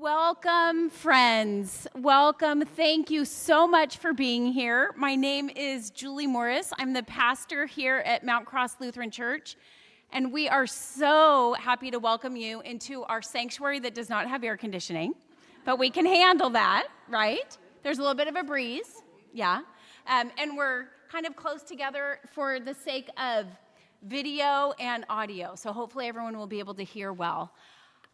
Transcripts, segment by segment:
Welcome, friends. Welcome. Thank you so much for being here. My name is Julie Morris. I'm the pastor here at Mount Cross Lutheran Church, and we are so happy to welcome you into our sanctuary that does not have air conditioning, but we can handle that, right? There's a little bit of a breeze, yeah. And we're kind of close together for the sake of video and audio, so hopefully everyone will be able to hear well.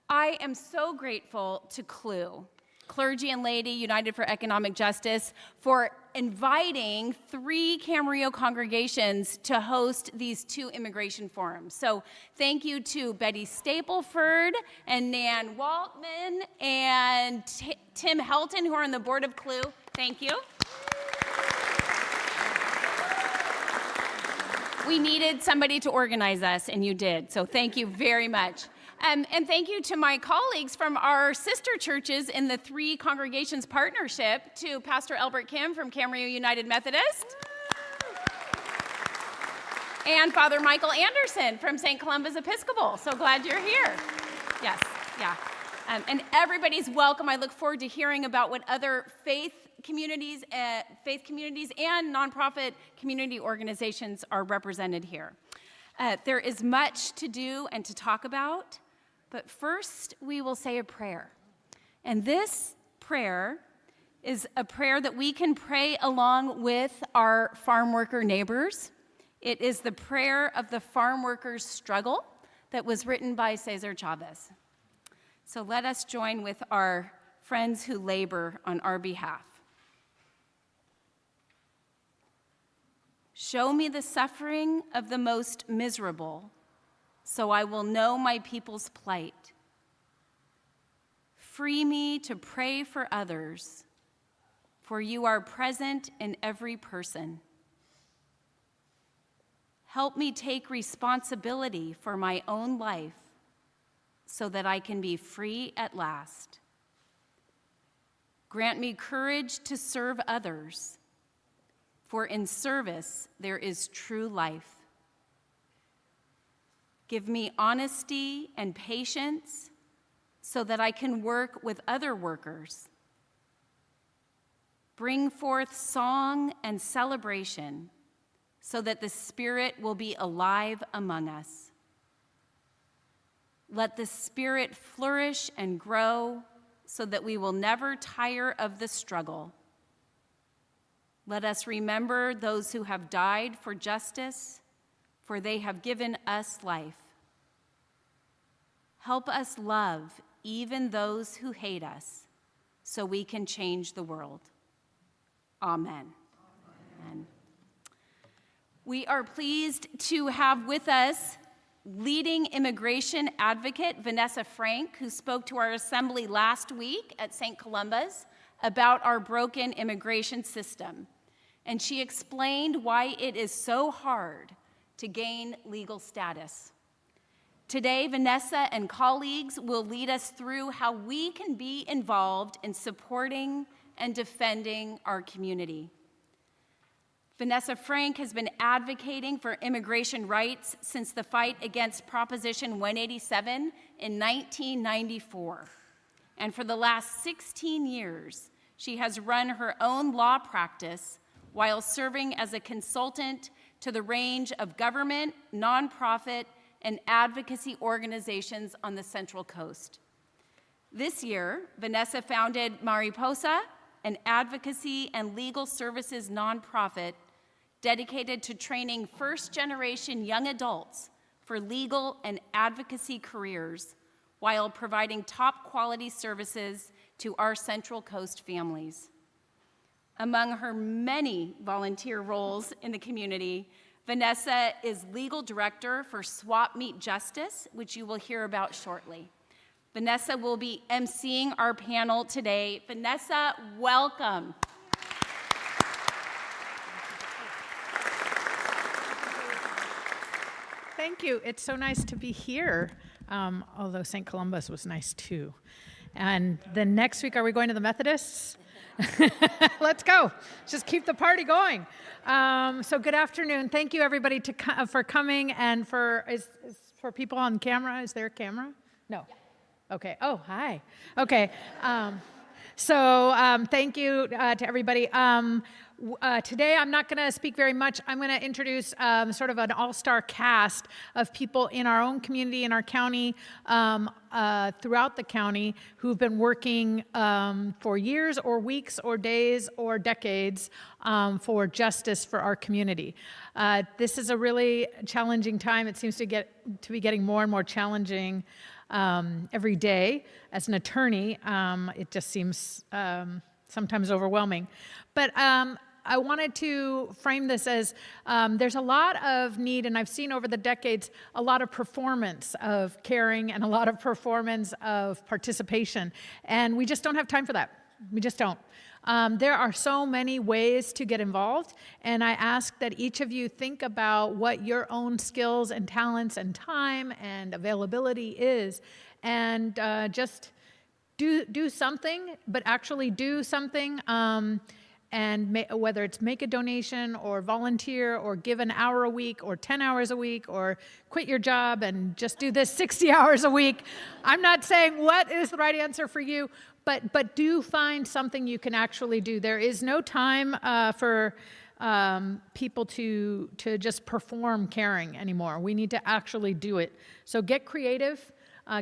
I am so grateful to CLU, Clergy and Laity United for Economic Justice, for inviting 3 Camarillo congregations to host these 2 immigration forums. So thank you to Betty Stapleford and Nan Waltman and Tim Helton, who are on the board of CLU. Thank you. We needed somebody to organize us, and you did, so thank you very much. And thank you to my colleagues from our sister churches in the 3 congregations partnership, to Pastor Albert Kim from Camarillo United Methodist, and Father Michael Anderson from St. Columba's Episcopal. So glad you're here. Yes, yeah. And everybody's welcome. I look forward to hearing about what other faith communities and nonprofit community organizations are represented here. There is much to do and to talk about. But first, we will say a prayer. And this prayer is a prayer that we can pray along with our farm worker neighbors. It is the prayer of the farm workers' struggle that was written by Cesar Chavez. So let us join with our friends who labor on our behalf. Show me the suffering of the most miserable, so I will know my people's plight. Free me to pray for others, for you are present in every person. Help me take responsibility for my own life so that I can be free at last. Grant me courage to serve others, for in service there is true life. Give me honesty and patience so that I can work with other workers. Bring forth song and celebration so that the Spirit will be alive among us. Let the Spirit flourish and grow so that we will never tire of the struggle. Let us remember those who have died for justice, for they have given us life. Help us love even those who hate us, so we can change the world. Amen. Amen. We are pleased to have with us leading immigration advocate Vanessa Frank, who spoke to our assembly last week at St. Columba's about our broken immigration system. And she explained why it is so hard to gain legal status. Today, Vanessa and colleagues will lead us through how we can be involved in supporting and defending our community. Vanessa Frank has been advocating for immigration rights since the fight against Proposition 187 in 1994. And for the last 16 years, she has run her own law practice while serving as a consultant to the range of government, nonprofit, and advocacy organizations on the Central Coast. This year, Vanessa founded Mariposa, an advocacy and legal services nonprofit dedicated to training first-generation young adults for legal and advocacy careers while providing top-quality services to our Central Coast families. Among her many volunteer roles in the community, Vanessa is legal director for Swap Meet Justice, which you will hear about shortly. Vanessa will be emceeing our panel today. Vanessa, welcome. Thank you. It's so nice to be here, although St. Columba's was nice too. And then next week, are we going to the Methodists? Let's go. Just keep the party going. So good afternoon. Thank you, everybody, for coming, and for people on camera. Is there a camera? No. Okay. Oh, hi. Okay. Thank you to everybody. Today, I'm not going to speak very much. I'm going to introduce sort of an all-star cast of people in our own community, in our county, throughout the county, who've been working for years or weeks or days or decades for justice for our community. This is a really challenging time. It seems to be getting more and more challenging every day. As an attorney, it just seems sometimes overwhelming. But I wanted to frame this as there's a lot of need, and I've seen over the decades a lot of performance of caring and a lot of performance of participation, and we just don't have time for that. We just don't. There are so many ways to get involved, and I ask that each of you think about what your own skills and talents and time and availability is, and just do something, but actually do something, and whether it's make a donation or volunteer or give an hour a week or 10 hours a week or quit your job and just do this 60 hours a week. I'm not saying what is the right answer for you, but do find something you can actually do. There is no time for people to just perform caring anymore. We need to actually do it. So get creative,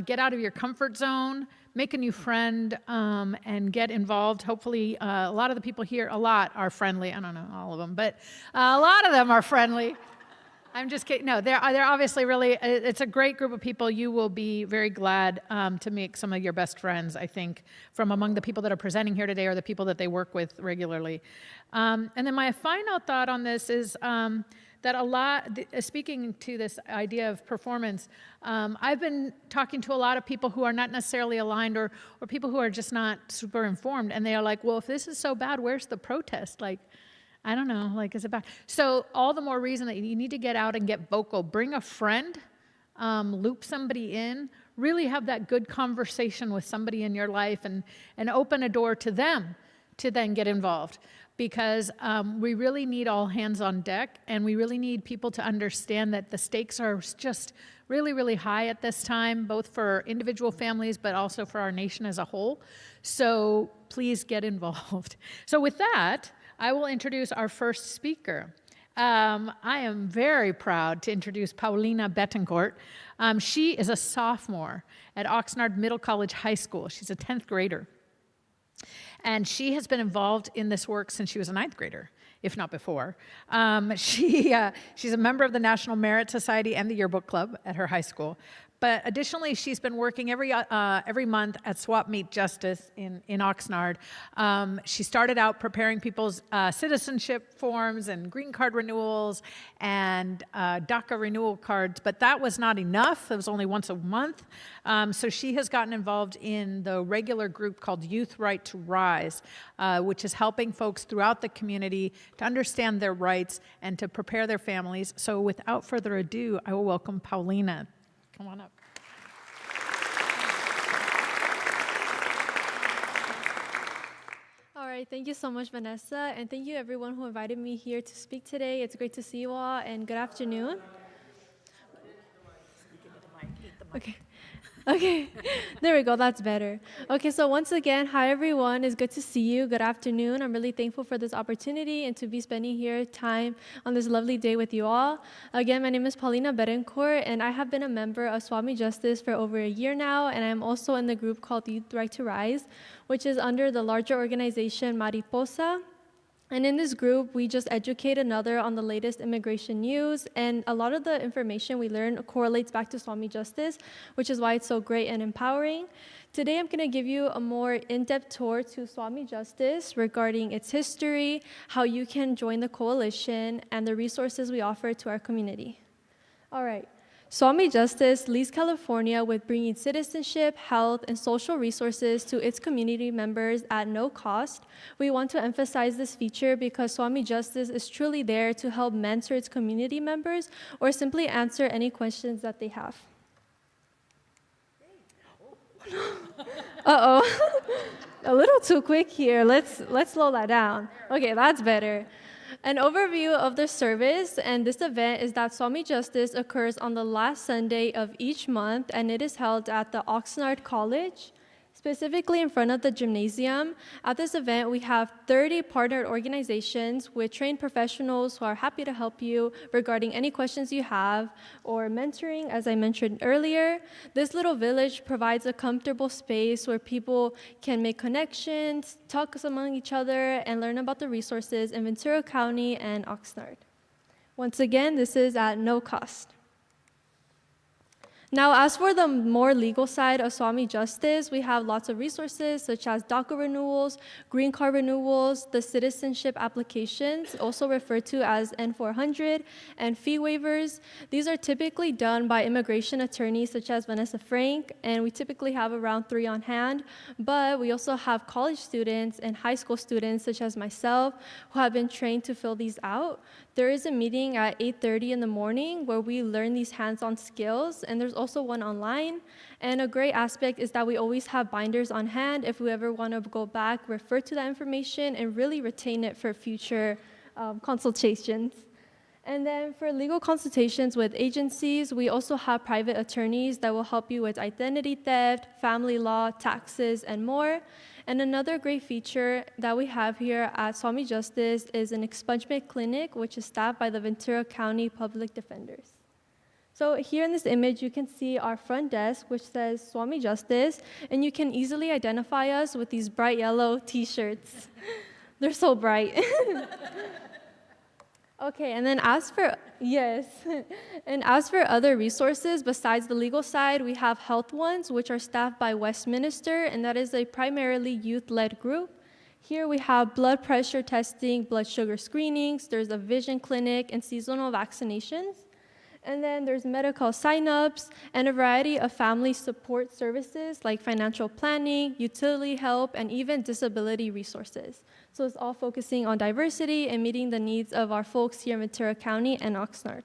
get out of your comfort zone, make a new friend, and get involved. Hopefully, a lot of the people here, are friendly. I don't know all of them, but a lot of them are friendly. I'm just kidding. No, they're obviously really, it's a great group of people. You will be very glad to make some of your best friends, I think, from among the people that are presenting here today or the people that they work with regularly. And then my final thought on this is that speaking to this idea of performance, I've been talking to a lot of people who are not necessarily aligned or people who are just not super informed, and they are like, well, if this is so bad, where's the protest? Like, I don't know, like, is it bad? So all the more reason that you need to get out and get vocal. Bring a friend, loop somebody in, really have that good conversation with somebody in your life and open a door to them to then get involved. Because we really need all hands on deck, and we really need people to understand that the stakes are just really, really high at this time, both for individual families, but also for our nation as a whole. So please get involved. So with that, I will introduce our first speaker. I am very proud to introduce Paulina Betancourt. She is a sophomore at Oxnard Middle College High School. She's a 10th grader. And she has been involved in this work since she was a 9th grader, if not before. She's a member of the National Merit Society and the Yearbook Club at her high school. But additionally, she's been working every month at Swap Meet Justice in Oxnard. She started out preparing people's citizenship forms and green card renewals and DACA renewal cards, but that was not enough. It was only once a month. So she has gotten involved in the regular group called Youth Right to Rise, which is helping folks throughout the community to understand their rights and to prepare their families. So without further ado, I will welcome Paulina. Come on up. All right, thank you so much, Vanessa, and thank you everyone who invited me here to speak today. It's great to see you all, and good afternoon. Okay, there we go, that's better. Okay, so once again, hi everyone, it's good to see you. Good afternoon. I'm really thankful for this opportunity and to be spending here time on this lovely day with you all. Again, my name is Paulina Betancourt, and I have been a member of Swap Meet Justice for over a year now, and I'm also in the group called Youth Right to Rise, which is under the larger organization Mariposa. And in this group, we just educate another on the latest immigration news, and a lot of the information we learn correlates back to Swap Meet Justice, which is why it's so great and empowering. Today, I'm going to give you a more in-depth tour to Swap Meet Justice regarding its history, how you can join the coalition, and the resources we offer to our community. All right. Swap Meet Justice leads California with bringing citizenship, health, and social resources to its community members at no cost. We want to emphasize this feature because Swap Meet Justice is truly there to help mentor its community members or simply answer any questions that they have. Uh-oh, a little too quick here. Let's slow that down. Okay, that's better. An overview of the service and this event is that Swami Justice occurs on the last Sunday of each month, and it is held at the Oxnard College, specifically in front of the gymnasium. At this event, we have 30 partnered organizations with trained professionals who are happy to help you regarding any questions you have or mentoring, as I mentioned earlier. This little village provides a comfortable space where people can make connections, talk among each other, and learn about the resources in Ventura County and Oxnard. Once again, this is at no cost. Now, as for the more legal side of Swami Justice, we have lots of resources such as DACA renewals, green card renewals, the citizenship applications, also referred to as N400, and fee waivers. These are typically done by immigration attorneys such as Vanessa Frank, and we typically have around 3 on hand, but we also have college students and high school students such as myself who have been trained to fill these out. There is a meeting at 8:30 in the morning where we learn these hands-on skills, and there's also one online. And a great aspect is that we always have binders on hand if we ever want to go back, refer to that information, and really retain it for future consultations. And then for legal consultations with agencies, we also have private attorneys that will help you with identity theft, family law, taxes, and more. And another great feature that we have here at Swami Justice is an expungement clinic, which is staffed by the Ventura County Public Defenders. So here in this image, you can see our front desk, which says Swami Justice, and you can easily identify us with these bright yellow t-shirts. They're so bright. Okay, and then as for other resources besides the legal side, we have health ones, which are staffed by Westminster, and that is a primarily youth-led group. Here we have blood pressure testing, blood sugar screenings, there's a vision clinic, and seasonal vaccinations. And then there's medical signups and a variety of family support services like financial planning, utility help, and even disability resources. So it's all focusing on diversity and meeting the needs of our folks here in Ventura County and Oxnard.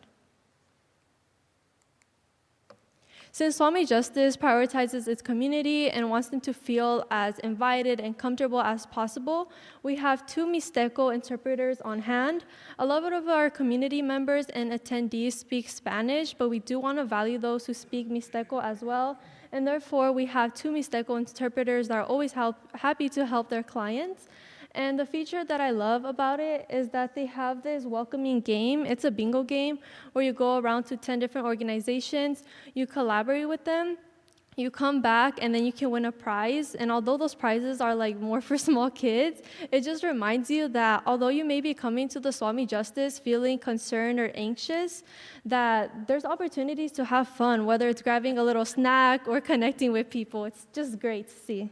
Since Swami Justice prioritizes its community and wants them to feel as invited and comfortable as possible, we have 2 Mixteco interpreters on hand. A lot of our community members and attendees speak Spanish, but we do want to value those who speak Mixteco as well. And therefore, we have 2 Mixteco interpreters that are always happy to help their clients. And the feature that I love about it is that they have this welcoming game. It's a bingo game where you go around to 10 different organizations, you collaborate with them, you come back, and then you can win a prize. And although those prizes are like more for small kids, it just reminds you that although you may be coming to the Swami Justice feeling concerned or anxious, that there's opportunities to have fun, whether it's grabbing a little snack or connecting with people. It's just great to see.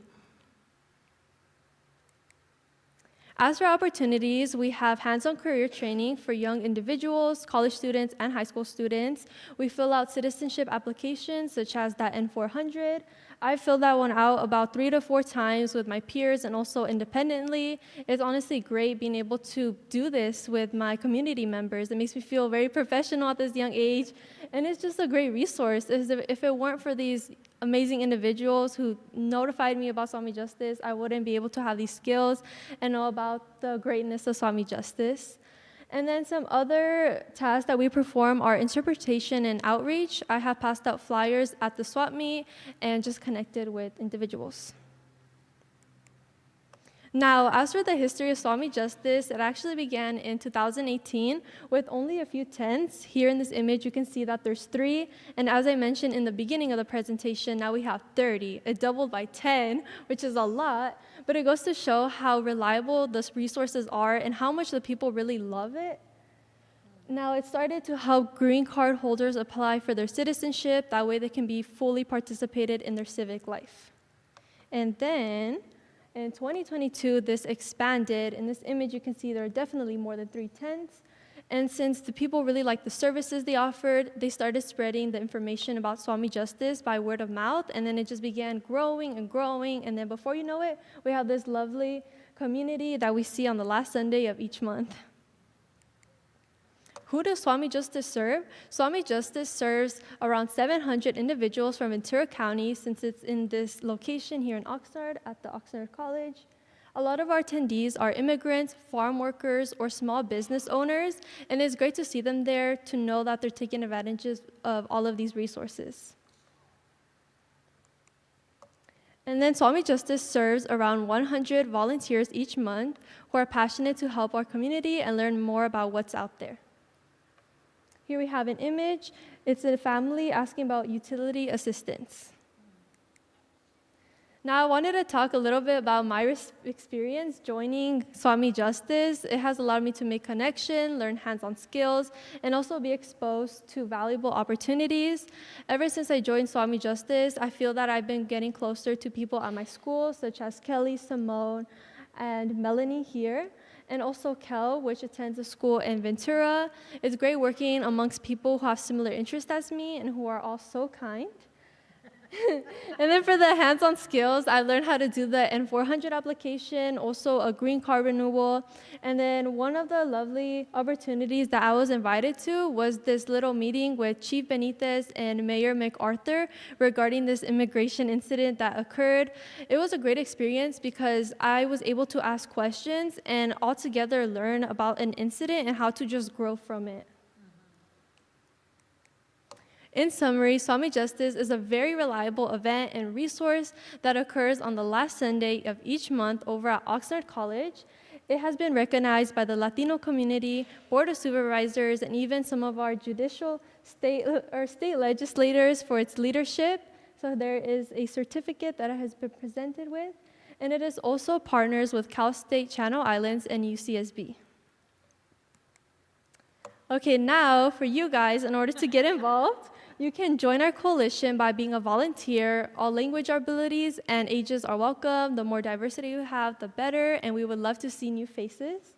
As for opportunities, we have hands-on career training for young individuals, college students, and high school students. We fill out citizenship applications such as that N400. I filled that one out about 3 to 4 times with my peers and also independently. It's honestly great being able to do this with my community members. It makes me feel very professional at this young age, and it's just a great resource. If it weren't for these amazing individuals who notified me about Swami Justice, I wouldn't be able to have these skills and know about the greatness of Swami Justice. And then some other tasks that we perform are interpretation and outreach. I have passed out flyers at the swap meet and just connected with individuals. Now, as for the history of Swami Justice, it actually began in 2018 with only a few tents. Here in this image, you can see that there's 3. And as I mentioned in the beginning of the presentation, now we have 30. It doubled by 10, which is a lot. But it goes to show how reliable those resources are and how much the people really love it. Now, it started to help green card holders apply for their citizenship. That way they can be fully participated in their civic life. And then in 2022, this expanded. In this image, you can see there are definitely more than 3 tents. And since the people really liked the services they offered, they started spreading the information about Swami Justice by word of mouth, and then it just began growing and growing. And then before you know it, we have this lovely community that we see on the last Sunday of each month. Who does Swami Justice serve? Swami Justice serves around 700 individuals from Ventura County, since it's in this location here in Oxnard at the Oxnard College. A lot of our attendees are immigrants, farm workers, or small business owners, and it's great to see them there to know that they're taking advantage of all of these resources. And then Swami Justice serves around 100 volunteers each month who are passionate to help our community and learn more about what's out there. Here we have an image. It's a family asking about utility assistance. Now, I wanted to talk a little bit about my experience joining Swami Justice. It has allowed me to make connection, learn hands-on skills, and also be exposed to valuable opportunities. Ever since I joined Swami Justice, I feel that I've been getting closer to people at my school, such as Kelly, Simone, and Melanie here, and also Kel, which attends a school in Ventura. It's great working amongst people who have similar interests as me and who are all so kind. And then for the hands-on skills, I learned how to do the N-400 application, also a green card renewal. And then one of the lovely opportunities that I was invited to was this little meeting with Chief Benitez and Mayor MacArthur regarding this immigration incident that occurred. It was a great experience because I was able to ask questions and altogether learn about an incident and how to just grow from it. In summary, Swami Justice is a very reliable event and resource that occurs on the last Sunday of each month over at Oxnard College. It has been recognized by the Latino community, Board of Supervisors, and even some of our state legislators for its leadership. So there is a certificate that it has been presented with, and it is also partners with Cal State Channel Islands and UCSB. Okay, now for you guys, in order to get involved, you can join our coalition by being a volunteer. All language abilities and ages are welcome. The more diversity you have, the better, and we would love to see new faces.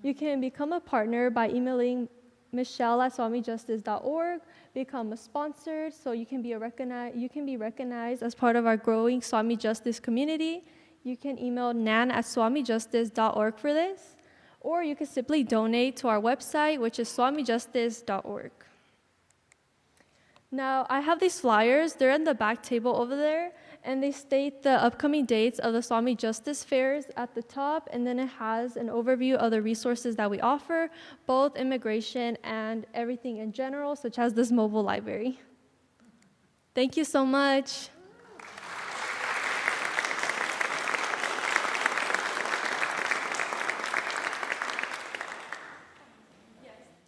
You can become a partner by emailing michelle@swamijustice.org, become a sponsor, so you can be recognized as part of our growing Swami Justice community. You can email nan@swamijustice.org for this, or you can simply donate to our website, which is swamijustice.org. Now, I have these flyers. They're in the back table over there, and they state the upcoming dates of the Swami Justice fairs at the top, and then it has an overview of the resources that we offer, both immigration and everything in general, such as this mobile library. Thank you so much.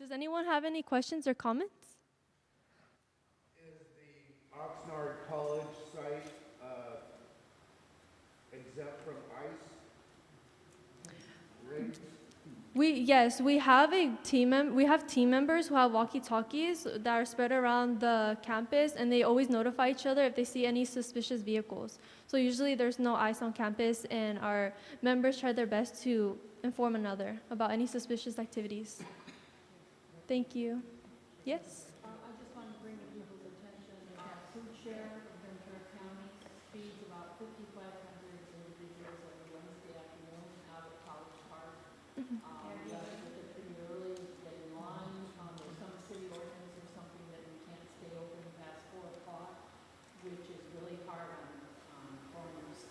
Does anyone have any questions or comments? Oxnard College site exempt from ICE rates? We have team members who have walkie-talkies that are spread around the campus, and they always notify each other if they see any suspicious vehicles. So usually there's no ICE on campus, and our members try their best to inform another about any suspicious activities. Thank you. Yes? I just want to bring to people's attention that food share of Ventura County feeds about 5,500 individuals every Wednesday afternoon out at College Park. We have to get there pretty early, get in line. There's some city ordinance or something that we can't stay open past 4 o'clock, which is really hard on foreigners.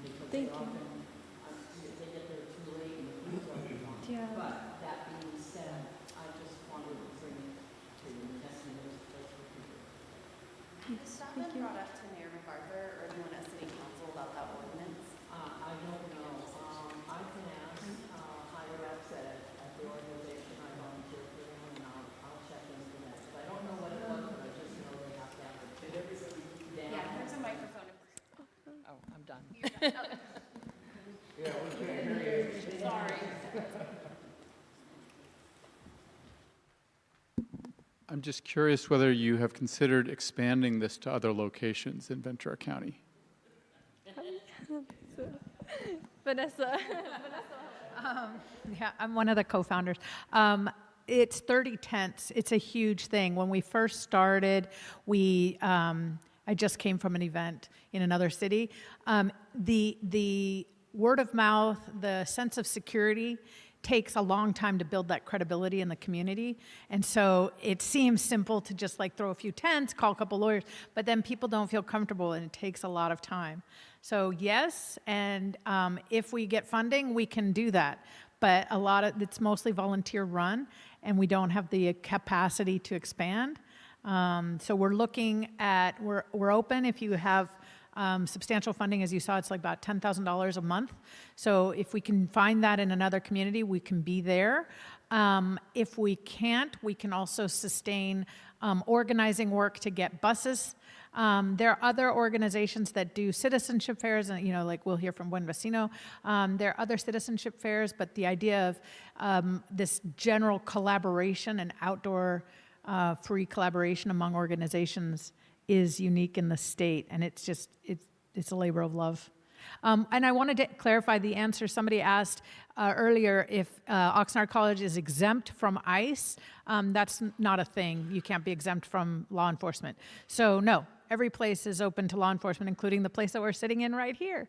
Because Thank they you. often, they get there too late and the food's already gone. Yeah. But that being said, I just wanted to bring it to the attention of those people. Yes, Has that thank been you. brought up to Mayor MacArthur or anyone at City Council about that ordinance? I don't know. I can ask higher ups at the organization I volunteer for them, and I'll check into that. But I don't know what it was, but I just know they have to have it. Did everybody? Yeah, there's a microphone. Oh, I'm done. Yeah, we can't hear you. Sorry. I'm just curious whether you have considered expanding this to other locations in Ventura County. Vanessa. Yeah, I'm one of the co-founders. It's 30 tents. It's a huge thing. When we first started, I just came from an event in another city. The word of mouth, the sense of security takes a long time to build that credibility in the community. And so it seems simple to just like throw a few tents, call a couple lawyers, but then people don't feel comfortable and it takes a lot of time. So yes, and if we get funding, we can do that. But it's mostly volunteer run and we don't have the capacity to expand. So we're looking at, we're open if you have substantial funding. As you saw, it's like about $10,000 a month. So if we can find that in another community, we can be there. If we can't, we can also sustain organizing work to get buses. There are other organizations that do citizenship fairs, and like we'll hear from Buen Vecino. There are other citizenship fairs, but the idea of this general collaboration and outdoor free collaboration among organizations is unique in the state, and it's a labor of love. And I wanted to clarify the answer. Somebody asked earlier if Oxnard College is exempt from ICE. That's not a thing. You can't be exempt from law enforcement. So no, every place is open to law enforcement, including the place that we're sitting in right here.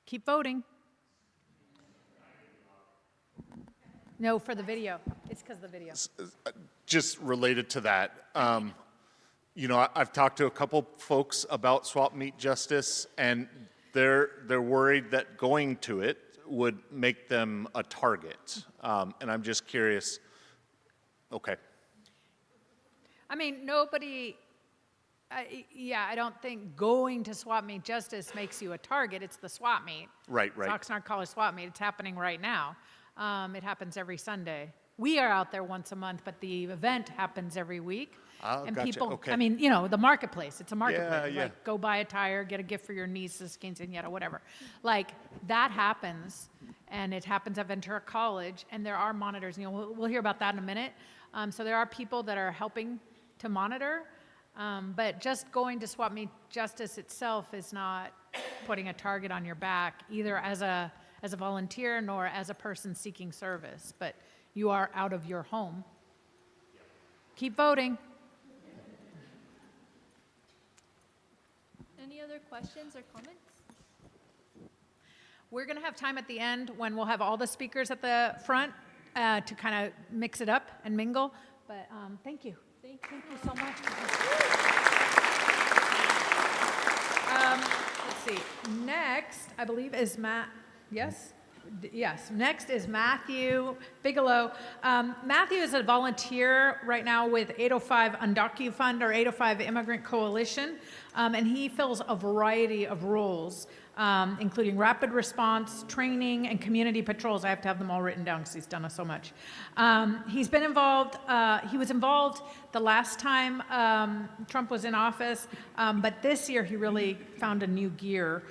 Keep voting. No, for the video. It's because of the video. Just related to that, I've talked to a couple folks about swap meet justice, and they're worried that going to it would make them a target. And I'm just curious. Okay. I mean, I don't think going to swap meet justice makes you a target. It's the swap meet. Right. It's Oxnard College swap meet. It's happening right now. It happens every Sunday. We are out there once a month, but the event happens every week. Oh, and gotcha. people, Okay. I mean, the marketplace. It's a marketplace. Yeah. Like, go buy a tire, get a gift for your niece's quinceañera, whatever. Like, that happens, and it happens at Ventura College, and there are monitors. We'll hear about that in a minute. So there are people that are helping to monitor, but just going to swap meet justice itself is not putting a target on your back, either as a volunteer nor as a person seeking service. But you are out of your home. Keep voting. Any other questions or comments? We're going to have time at the end when we'll have all the speakers at the front to kind of mix it up and mingle. But thank you. Thank you so much. Let's see. Next, I believe, is Matt. Yes? Yes. Next is Matthew Bigelow. Matthew is a volunteer right now with 805 Undocu-Fund or 805 Immigrant Coalition, and he fills a variety of roles, including rapid response, training, and community patrols. I have to have them all written down because he's done so much. He's been involved, he was involved the last time Trump was in office, but this year he really found a new gear.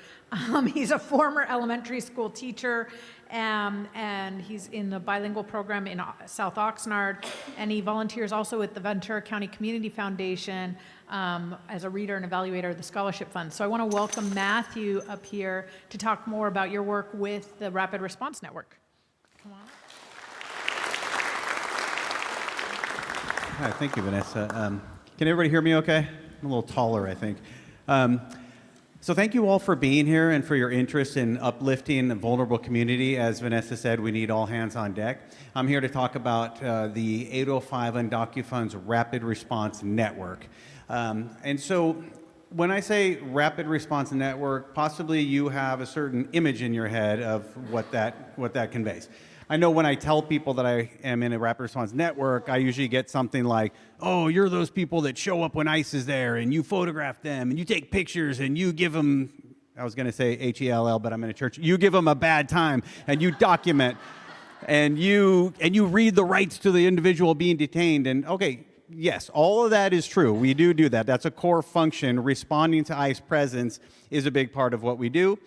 He's a former elementary school teacher, and he's in the bilingual program in South Oxnard, and he volunteers also with the Ventura County Community Foundation as a reader and evaluator of the scholarship fund. So I want to welcome Matthew up here to talk more about your work with the Rapid Response Network. Come on. Hi, thank you, Vanessa. Can everybody hear me okay? I'm a little taller, I think. So thank you all for being here and for your interest in uplifting the vulnerable community. As Vanessa said, we need all hands on deck. I'm here to talk about the 805 Undocu-Fund's Rapid Response Network. And so when I say Rapid Response Network, possibly you have a certain image in your head of what that conveys. I know when I tell people that I am in a Rapid Response Network, I usually get something like, oh, you're those people that show up when ICE is there, and you photograph them, and you take pictures, and you give them, I was going to say H-E-L-L, but I'm in a church, you give them a bad time, and you document, and you read the rights to the individual being detained, and okay, yes, all of that is true. We do that. That's a core function. Responding to ICE presence is a big part of what we do.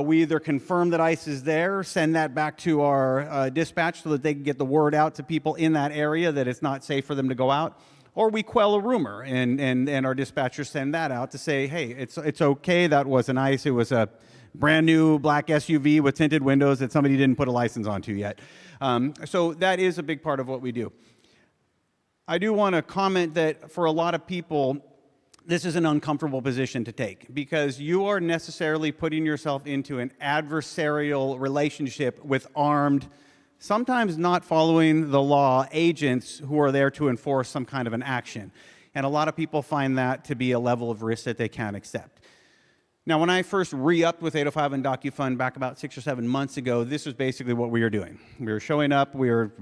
We either confirm that ICE is there, send that back to our dispatch so that they can get the word out to people in that area that it's not safe for them to go out, or we quell a rumor, and our dispatchers send that out to say, hey, it's okay, that wasn't ICE, it was a brand new black SUV with tinted windows that somebody didn't put a license onto yet. So that is a big part of what we do. I do want to comment that for a lot of people, this is an uncomfortable position to take because you are necessarily putting yourself into an adversarial relationship with armed, sometimes not following the law, agents who are there to enforce some kind of an action. And a lot of people find that to be a level of risk that they can't accept. Now, when I first re-upped with 805 and DocuFund back about 6 or 7 months ago, this was basically what we were doing. We were showing up, we were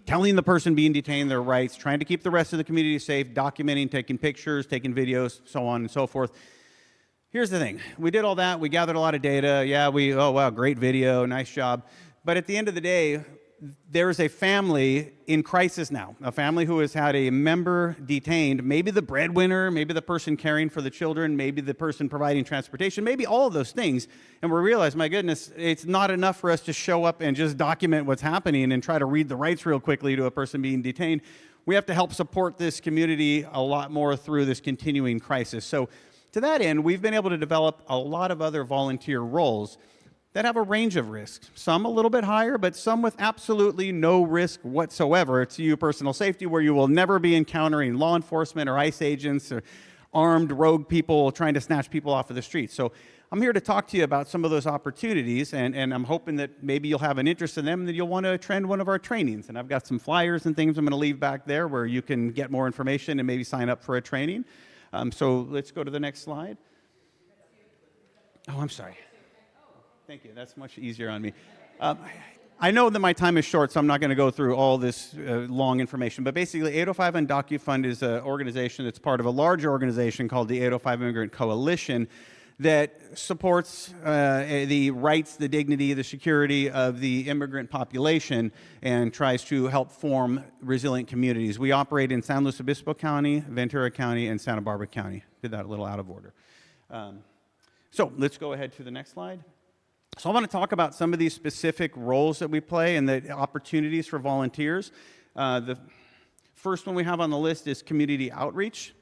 telling the person being detained their rights, trying to keep the rest of the community safe, documenting, taking pictures, taking videos, so on and so forth. Here's the thing. We did all that. We gathered a lot of data. Yeah, oh, wow, great video, nice job. But at the end of the day, there's a family in crisis now, a family who has had a member detained, maybe the breadwinner, maybe the person caring for the children, maybe the person providing transportation, maybe all of those things. And we realize, my goodness, it's not enough for us to show up and just document what's happening and try to read the rights real quickly to a person being detained. We have to help support this community a lot more through this continuing crisis. So to that end, we've been able to develop a lot of other volunteer roles that have a range of risks, some a little bit higher, but some with absolutely no risk whatsoever to your personal safety, where you will never be encountering law enforcement or ICE agents or armed rogue people trying to snatch people off of the streets. So I'm here to talk to you about some of those opportunities, and I'm hoping that maybe you'll have an interest in them and that you'll want to attend one of our trainings. And I've got some flyers and things I'm going to leave back there where you can get more information and maybe sign up for a training. So let's go to the next slide. Oh, I'm sorry. Thank you. That's much easier on me. I know that my time is short, so I'm not going to go through all this long information. But basically, 805 and DocuFund is an organization that's part of a larger organization called the 805 Immigrant Coalition that supports the rights, the dignity, the security of the immigrant population and tries to help form resilient communities. We operate in San Luis Obispo County, Ventura County, and Santa Barbara County. Did that a little out of order. So let's go ahead to the next slide. So I want to talk about some of these specific roles that we play and the opportunities for volunteers. The first one we have on the list is community outreach.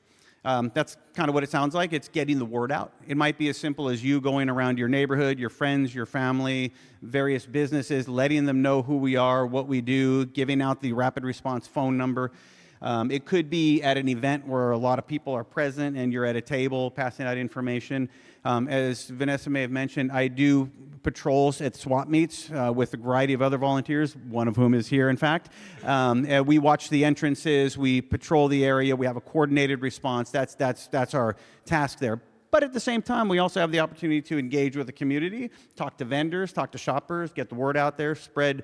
That's kind of what it sounds like. It's getting the word out. It might be as simple as you going around your neighborhood, your friends, your family, various businesses, letting them know who we are, what we do, giving out the rapid response phone number. It could be at an event where a lot of people are present and you're at a table passing out information. As Vanessa may have mentioned, I do patrols at swap meets with a variety of other volunteers, one of whom is here, in fact. We watch the entrances, we patrol the area, we have a coordinated response. That's our task there. But at the same time, we also have the opportunity to engage with the community, talk to vendors, talk to shoppers, get the word out there, spread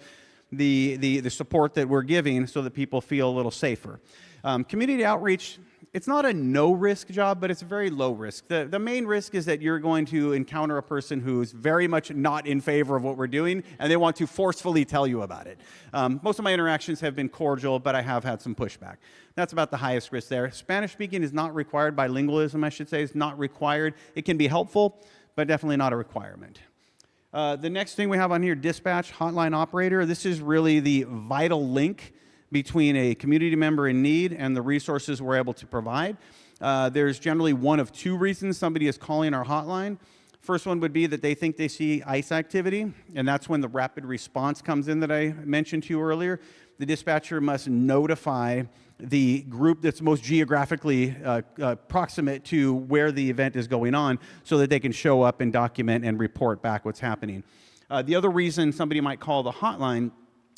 the support that we're giving so that people feel a little safer. Community outreach, it's not a no-risk job, but it's a very low risk. The main risk is that you're going to encounter a person who's very much not in favor of what we're doing, and they want to forcefully tell you about it. Most of my interactions have been cordial, but I have had some pushback. That's about the highest risk there. Spanish speaking is not required. Bilingualism, I should say, is not required. It can be helpful, but definitely not a requirement. The next thing we have on here, dispatch hotline operator. This is really the vital link between a community member in need and the resources we're able to provide. There's generally one of two reasons somebody is calling our hotline. First one would be that they think they see ICE activity, and that's when the rapid response comes in that I mentioned to you earlier. The dispatcher must notify the group that's most geographically proximate to where the event is going on so that they can show up and document and report back what's happening. The other reason somebody might call the hotline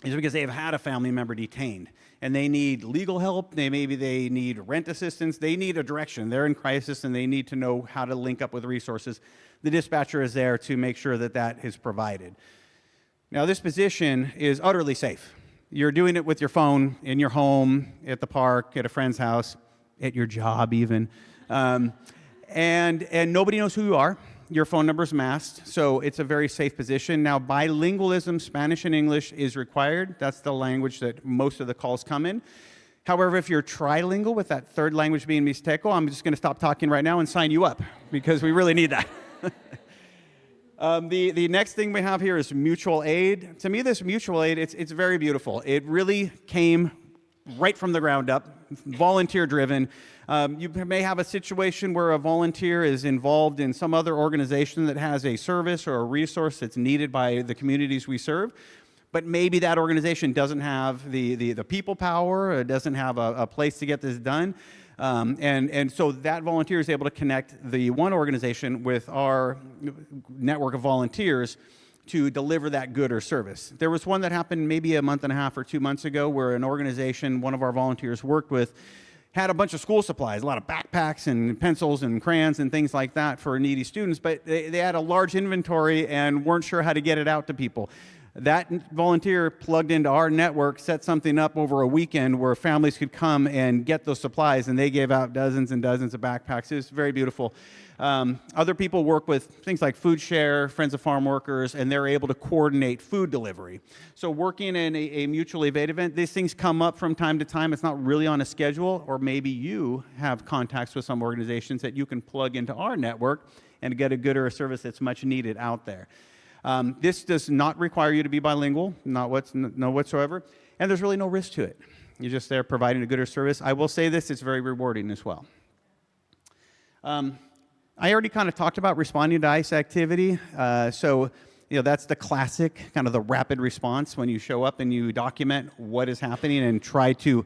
is because they've had a family member detained and they need legal help, maybe they need rent assistance, they need a direction. They're in crisis and they need to know how to link up with resources. The dispatcher is there to make sure that that is provided. Now, this position is utterly safe. You're doing it with your phone, in your home, at the park, at a friend's house, at your job even. And nobody knows who you are. Your phone number's masked, so it's a very safe position. Now, bilingualism, Spanish and English, is required. That's the language that most of the calls come in. However, if you're trilingual, with that third language being Mixteco, I'm just going to stop talking right now and sign you up, because we really need that. The next thing we have here is mutual aid. To me, this mutual aid, it's very beautiful. It really came right from the ground up, volunteer-driven. You may have a situation where a volunteer is involved in some other organization that has a service or a resource that's needed by the communities we serve, but maybe that organization doesn't have the people power, or doesn't have a place to get this done. And so that volunteer is able to connect the one organization with our network of volunteers to deliver that good or service. There was one that happened maybe a month and a half or 2 months ago where an organization one of our volunteers worked with had a bunch of school supplies, a lot of backpacks and pencils and crayons and things like that for needy students, but they had a large inventory and weren't sure how to get it out to people. That volunteer plugged into our network, set something up over a weekend where families could come and get those supplies, and they gave out dozens and dozens of backpacks. It was very beautiful. Other people work with things like Food Share, Friends of Farm Workers, and they're able to coordinate food delivery. So working in a mutual aid event, these things come up from time to time. It's not really on a schedule, or maybe you have contacts with some organizations that you can plug into our network and get a good or a service that's much needed out there. This does not require you to be bilingual, no whatsoever, and there's really no risk to it. You're just there providing a good or service. I will say this, it's very rewarding as well. I already kind of talked about responding to ICE activity. So that's the classic, kind of the rapid response when you show up and you document what is happening and try to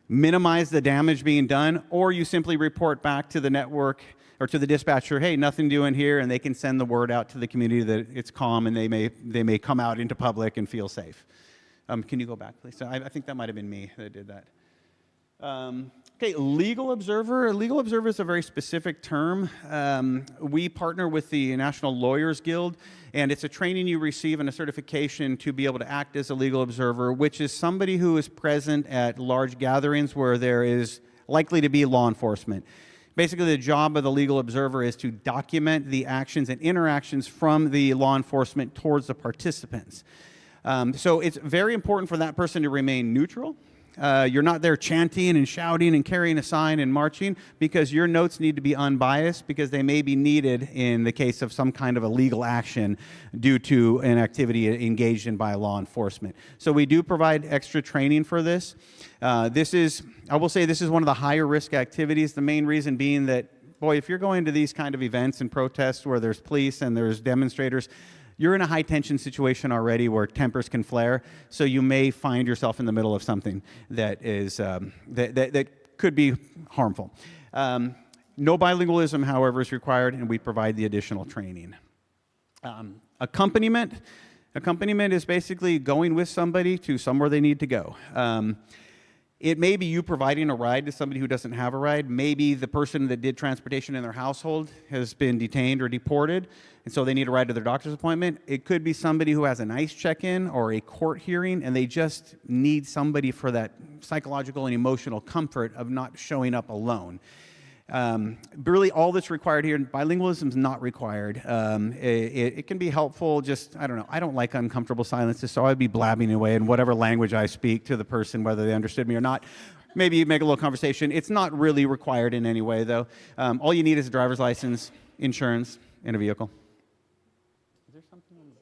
minimize the damage being done, or you simply report back to the network or to the dispatcher, hey, nothing doing here, and they can send the word out to the community that it's calm and they may come out into public and feel safe. Can you go back, please? So I think that might have been me that did that. Okay, legal observer. A legal observer is a very specific term. We partner with the National Lawyers Guild, and it's a training you receive and a certification to be able to act as a legal observer, which is somebody who is present at large gatherings where there is likely to be law enforcement. Basically, the job of the legal observer is to document the actions and interactions from the law enforcement towards the participants. So it's very important for that person to remain neutral. You're not there chanting and shouting and carrying a sign and marching, because your notes need to be unbiased, because they may be needed in the case of some kind of a legal action due to an activity engaged in by law enforcement. So we do provide extra training for this. I will say this is one of the higher risk activities, the main reason being that, boy, if you're going to these kind of events and protests where there's police and there's demonstrators, you're in a high-tension situation already where tempers can flare, so you may find yourself in the middle of something that is that could be harmful. No bilingualism, however, is required, and we provide the additional training. Accompaniment is basically going with somebody to somewhere they need to go. It may be you providing a ride to somebody who doesn't have a ride. Maybe the person that did transportation in their household has been detained or deported, and so they need a ride to their doctor's appointment. It could be somebody who has an ICE check-in or a court hearing, and they just need somebody for that psychological and emotional comfort of not showing up alone. Really, all that's required here, bilingualism is not required. It can be helpful, just, I don't know, I don't like uncomfortable silences, so I'd be blabbing away in whatever language I speak to the person, whether they understood me or not. Maybe you make a little conversation. It's not really required in any way, though. All you need is a driver's license, insurance, and a vehicle. Is there something on the...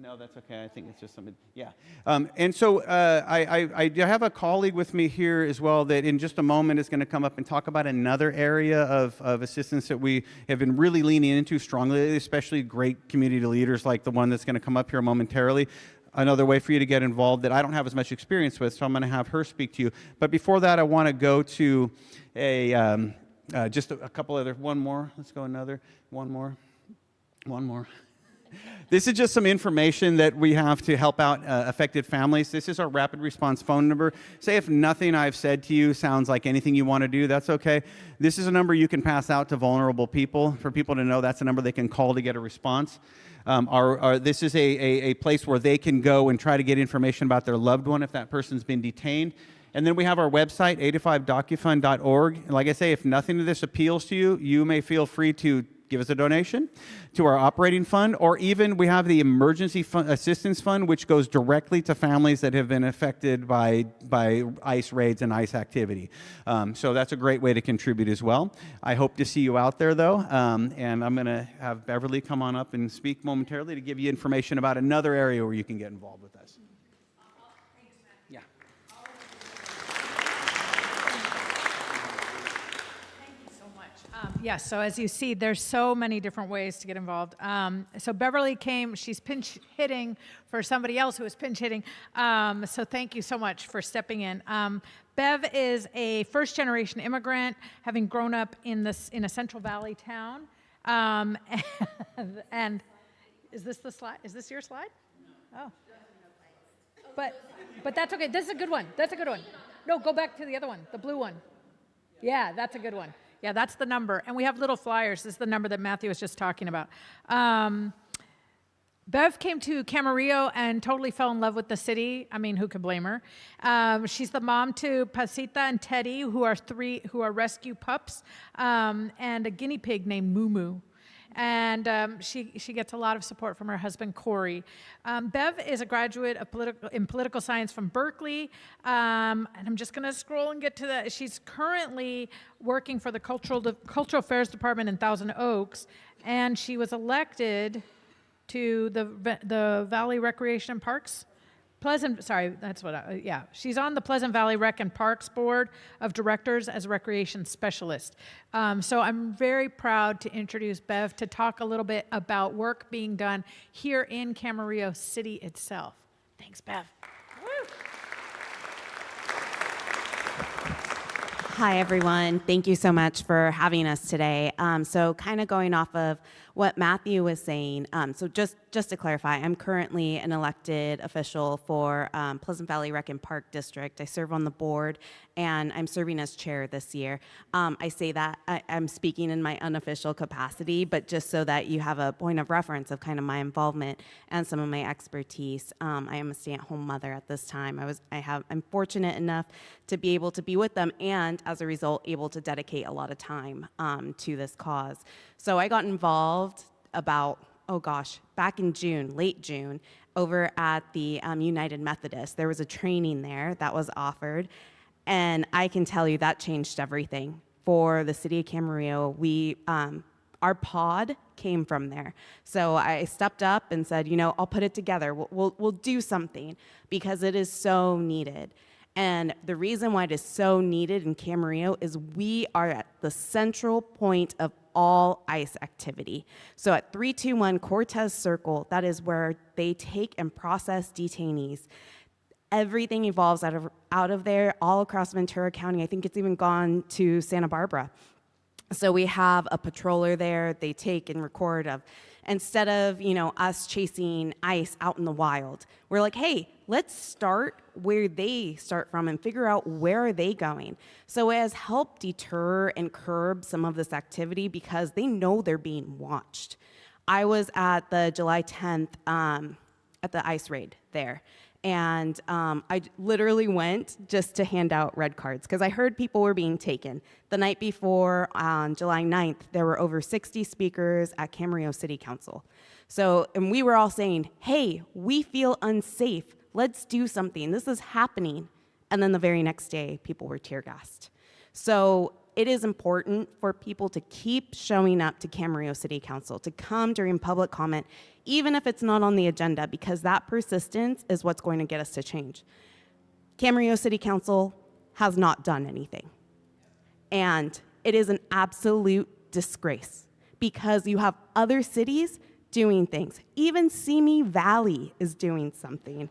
No, that's okay. I think it's just something, yeah. And so I have a colleague with me here as well that in just a moment is going to come up and talk about another area of assistance that we have been really leaning into strongly, especially great community leaders like the one that's going to come up here momentarily. Another way for you to get involved that I don't have as much experience with, so I'm going to have her speak to you. But before that, I want to go to just a couple other, one more. Let's go another, one more. This is just some information that we have to help out affected families. This is our rapid response phone number. Say if nothing I've said to you sounds like anything you want to do, that's okay. This is a number you can pass out to vulnerable people, for people to know that's a number they can call to get a response. This is a place where they can go and try to get information about their loved one if that person's been detained. And then we have our website, 85docufund.org. Like I say, if nothing of this appeals to you, you may feel free to give us a donation to our operating fund, or even we have the emergency assistance fund, which goes directly to families that have been affected by ICE raids and ICE activity. So that's a great way to contribute as well. I hope to see you out there, though, and I'm going to have Beverly come on up and speak momentarily to give you information about another area where you can get involved with us. Yeah. Thank you so much. Yes, so as you see, there's so many different ways to get involved. So Beverly came, she's pinch hitting for somebody else who is pinch hitting. So thank you so much for stepping in. Bev is a first generation immigrant, having grown up in a Central Valley town. And is this the slide? Is this your slide? Oh. But that's okay. This is a good one. That's a good one. No, go back to the other one, the blue one. Yeah, that's a good one. Yeah, that's the number. And we have little flyers. This is the number that Matthew was just talking about. Bev came to Camarillo and totally fell in love with the city. I mean, who could blame her? She's the mom to Pasita and Teddy, who are rescue pups, and a guinea pig named Moo. And she gets a lot of support from her husband, Corey. Bev is a graduate of political science from Berkeley. And I'm just going to scroll and get to that. She's currently working for the Cultural Affairs Department in Thousand Oaks. And she was elected to the Valley Recreation and Parks. She's on the Pleasant Valley Rec and Parks Board of Directors as a recreation specialist. So I'm very proud to introduce Bev to talk a little bit about work being done here in Camarillo City itself. Thanks, Bev. Woo. Hi, everyone. Thank you so much for having us today. So kind of going off of what Matthew was saying, so just to clarify, I'm currently an elected official for Pleasant Valley Rec and Park District. I serve on the board, and I'm serving as chair this year. I say that I'm speaking in my unofficial capacity, but just so that you have a point of reference of kind of my involvement and some of my expertise. I am a stay-at-home mother at this time. I'm fortunate enough to be able to be with them, and as a result, able to dedicate a lot of time to this cause. So I got involved about, back in June, late June, over at the United Methodist. There was a training there that was offered, and I can tell you that changed everything for the city of Camarillo. Our pod came from there. So I stepped up and said, I'll put it together. We'll do something because it is so needed. And the reason why it is so needed in Camarillo is we are at the central point of all ICE activity. So at 321 Cortez Circle, that is where they take and process detainees. Everything evolves out of there, all across Ventura County. I think it's even gone to Santa Barbara. So we have a patroller there. They take and record instead of us chasing ICE out in the wild, we're like, hey, let's start where they start from and figure out where are they going. So it has helped deter and curb some of this activity because they know they're being watched. I was at the July 10th at the ICE raid there. And I literally went just to hand out red cards because I heard people were being taken. The night before, on July 9th, there were over 60 speakers at Camarillo City Council. And we were all saying, hey, we feel unsafe. Let's do something. This is happening. And then the very next day, people were tear gassed. So it is important for people to keep showing up to Camarillo City Council, to come during public comment, even if it's not on the agenda, because that persistence is what's going to get us to change. Camarillo City Council has not done anything. And it is an absolute disgrace because you have other cities doing things. Even Simi Valley is doing something.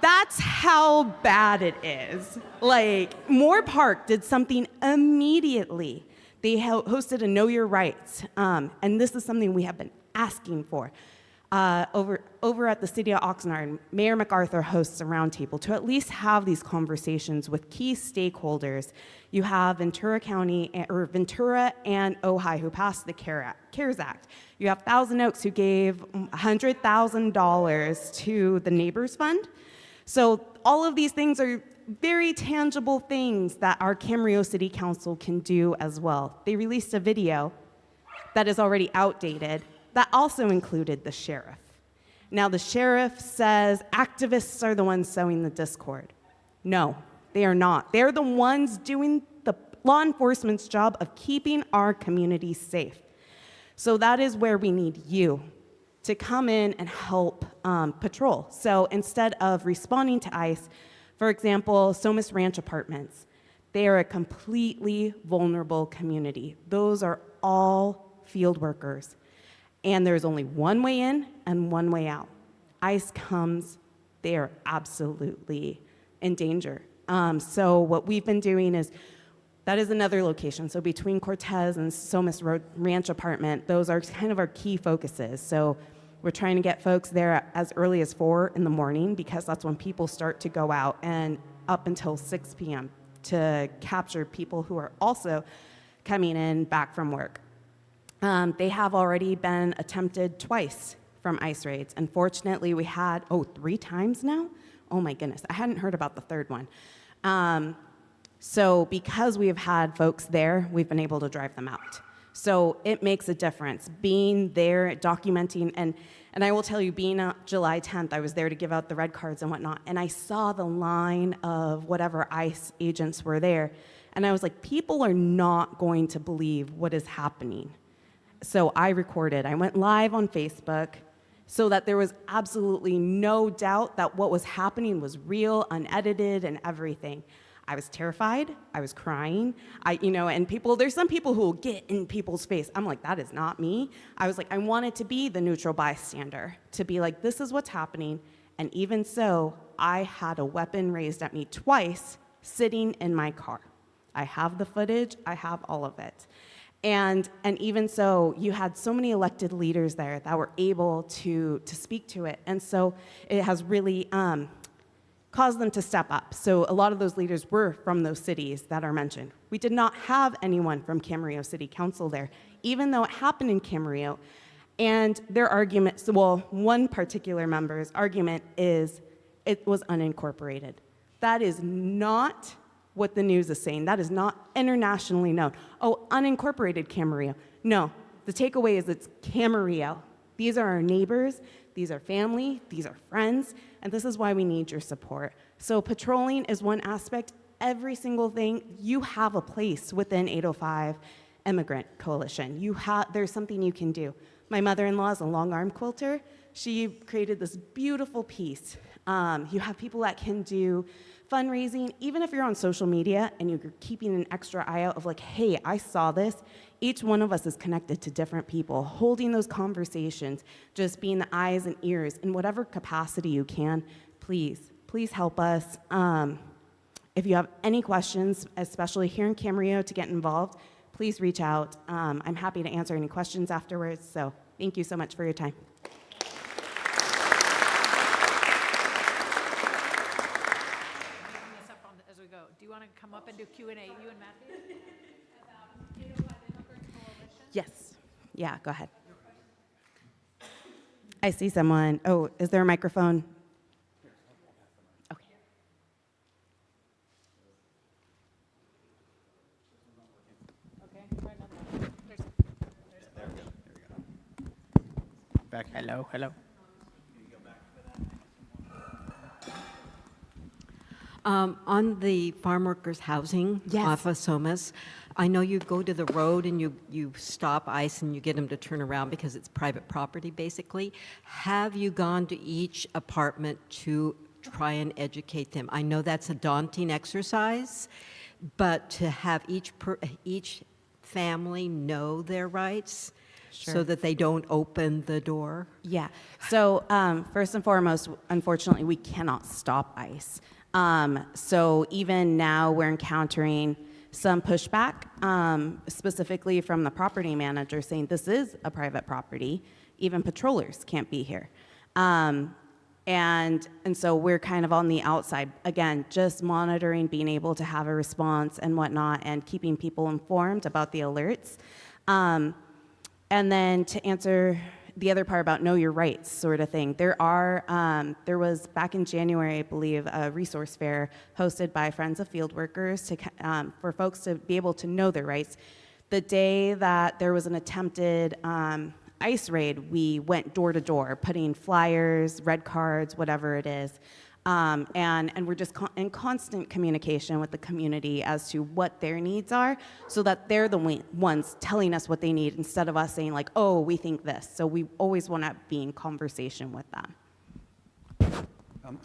That's how bad it is. Like, Moore Park did something immediately. They hosted a Know Your Rights, and this is something we have been asking for. Over at the city of Oxnard, Mayor MacArthur hosts a roundtable to at least have these conversations with key stakeholders. You have Ventura County, or Ventura and Ojai, who passed the CARES Act. You have Thousand Oaks, who gave $100,000 to the Neighbors Fund. So all of these things are very tangible things that our Camarillo City Council can do as well. They released a video that is already outdated that also included the sheriff. Now the sheriff says activists are the ones sowing the discord. No, they are not. They're the ones doing the law enforcement's job of keeping our communities safe. So that is where we need you to come in and help patrol. So instead of responding to ICE, for example, Somas Ranch Apartments, They are a completely vulnerable community. Those are all field workers. And there's only one way in and one way out. ICE comes, they are absolutely in danger. So what we've been doing is, that is another location. So between Cortez and Somas Road Ranch Apartment, those are kind of our key focuses. So we're trying to get folks there as early as 4 in the morning because that's when people start to go out, and up until 6 p.m. to capture people who are also coming in back from work. They have already been attempted twice from ICE raids. Unfortunately, we had, 3 times now? Oh my goodness, I hadn't heard about the third one. So because we have had folks there, we've been able to drive them out. So it makes a difference, being there, documenting, and I will tell you, being on July 10th, I was there to give out the red cards and whatnot, and I saw the line of whatever ICE agents were there, and I was like, people are not going to believe what is happening. So I recorded, I went live on Facebook so that there was absolutely no doubt that what was happening was real, unedited, and everything. I was terrified, I was crying, and there's some people who will get in people's face. I'm like, that is not me. I was like, I wanted to be the neutral bystander, to be like, this is what's happening, and even so, I had a weapon raised at me twice sitting in my car. I have the footage, I have all of it. And even so, you had so many elected leaders there that were able to speak to it, and so it has really caused them to step up. So a lot of those leaders were from those cities that are mentioned. We did not have anyone from Camarillo City Council there, even though it happened in Camarillo. And their argument, one particular member's argument is it was unincorporated. That is not what the news is saying. That is not internationally known. Oh, unincorporated Camarillo. No, the takeaway is it's Camarillo. These are our neighbors, these are family, these are friends, and this is why we need your support. So patrolling is one aspect. Every single thing, you have a place within 805 Immigrant Coalition. There's something you can do. My mother-in-law is a long-arm quilter. She created this beautiful piece. You have people that can do fundraising, even if you're on social media and you're keeping an extra eye out of like, hey, I saw this. Each one of us is connected to different people, holding those conversations, just being the eyes and ears in whatever capacity you can. Please help us. If you have any questions, especially here in Camarillo, to get involved, please reach out. I'm happy to answer any questions afterwards. So thank you so much for your time. As we go, do you want to come up and do Q&A, you and Matthew? Yes. Yeah, go ahead. I see someone. Oh, is there a microphone? Okay. Back. Hello. On the farm workers' housing Yes. off of Somas, I know you go to the road and you stop ICE and you get them to turn around because it's private property, basically. Have you gone to each apartment to try and educate them? I know that's a daunting exercise, but to have each family know their rights so that they don't open the door? Yeah. So first and foremost, unfortunately, we cannot stop ICE. So even now, we're encountering some pushback, specifically from the property manager saying this is a private property. Even patrollers can't be here. And so we're kind of on the outside, again, just monitoring, being able to have a response and whatnot, and keeping people informed about the alerts. And then to answer the other part about know your rights sort of thing, there was back in January, I believe, a resource fair hosted by Friends of Field Workers for folks to be able to know their rights. The day that there was an attempted ICE raid, we went door to door, putting flyers, red cards, whatever it is. And we're just in constant communication with the community as to what their needs are, so that they're the ones telling us what they need instead of us saying like, oh, we think this. So we always want to be in conversation with them.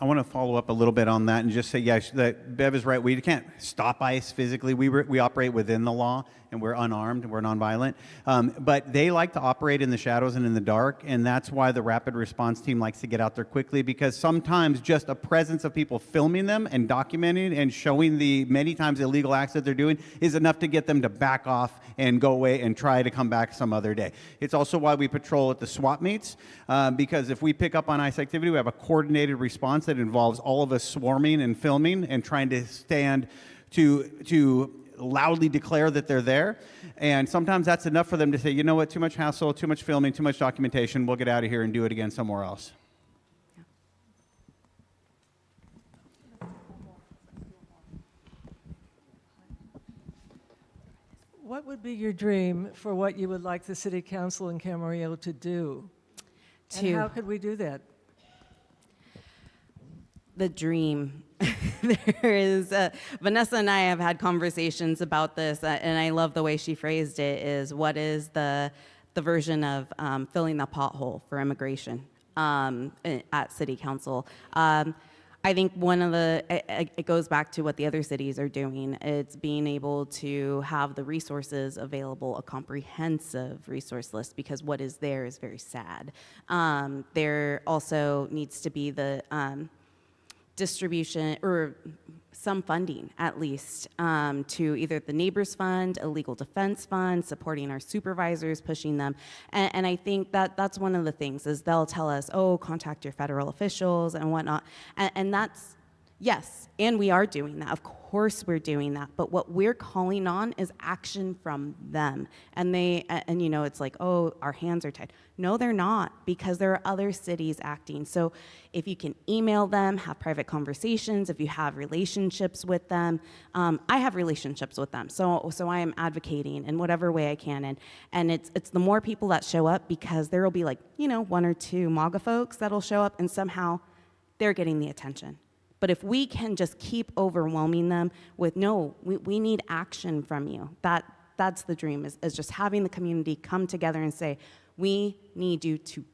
I want to follow up a little bit on that and just say, yes, that Bev is right. We can't stop ICE physically. We operate within the law, and we're unarmed, and we're nonviolent. But they like to operate in the shadows and in the dark, and that's why the rapid response team likes to get out there quickly, because sometimes just a presence of people filming them and documenting and showing the many times illegal acts that they're doing is enough to get them to back off and go away and try to come back some other day. It's also why we patrol at the swap meets, because if we pick up on ICE activity, we have a coordinated response that involves all of us swarming and filming and trying to stand to loudly declare that they're there. And sometimes that's enough for them to say, you know what, too much hassle, too much filming, too much documentation, we'll get out of here and do it again somewhere else. What would be your dream for what you would like the City Council in Camarillo to do? And how could we do that? The dream. There is, Vanessa and I have had conversations about this, and I love the way she phrased it, is what is the version of filling the pothole for immigration at City Council. I think one of it goes back to what the other cities are doing. It's being able to have the resources available, a comprehensive resource list, because what is there is very sad. There also needs to be the distribution or some funding at least to either the Neighbors Fund, a legal defense fund, supporting our supervisors, pushing them. And I think that's one of the things is they'll tell us, oh, contact your federal officials and whatnot. And that's, yes, and we are doing that. Of course we're doing that. But what we're calling on is action from them. And you know, it's like, oh, our hands are tied. No, they're not, because there are other cities acting. So if you can email them, have private conversations, if you have relationships with them, I have relationships with them. So I am advocating in whatever way I can. And it's the more people that show up, because there will be like, you know, 1 or 2 MAGA folks that'll show up and somehow they're getting the attention. But if we can just keep overwhelming them with, no, we need action from you. That's the dream, is just having the community come together and say, we need you to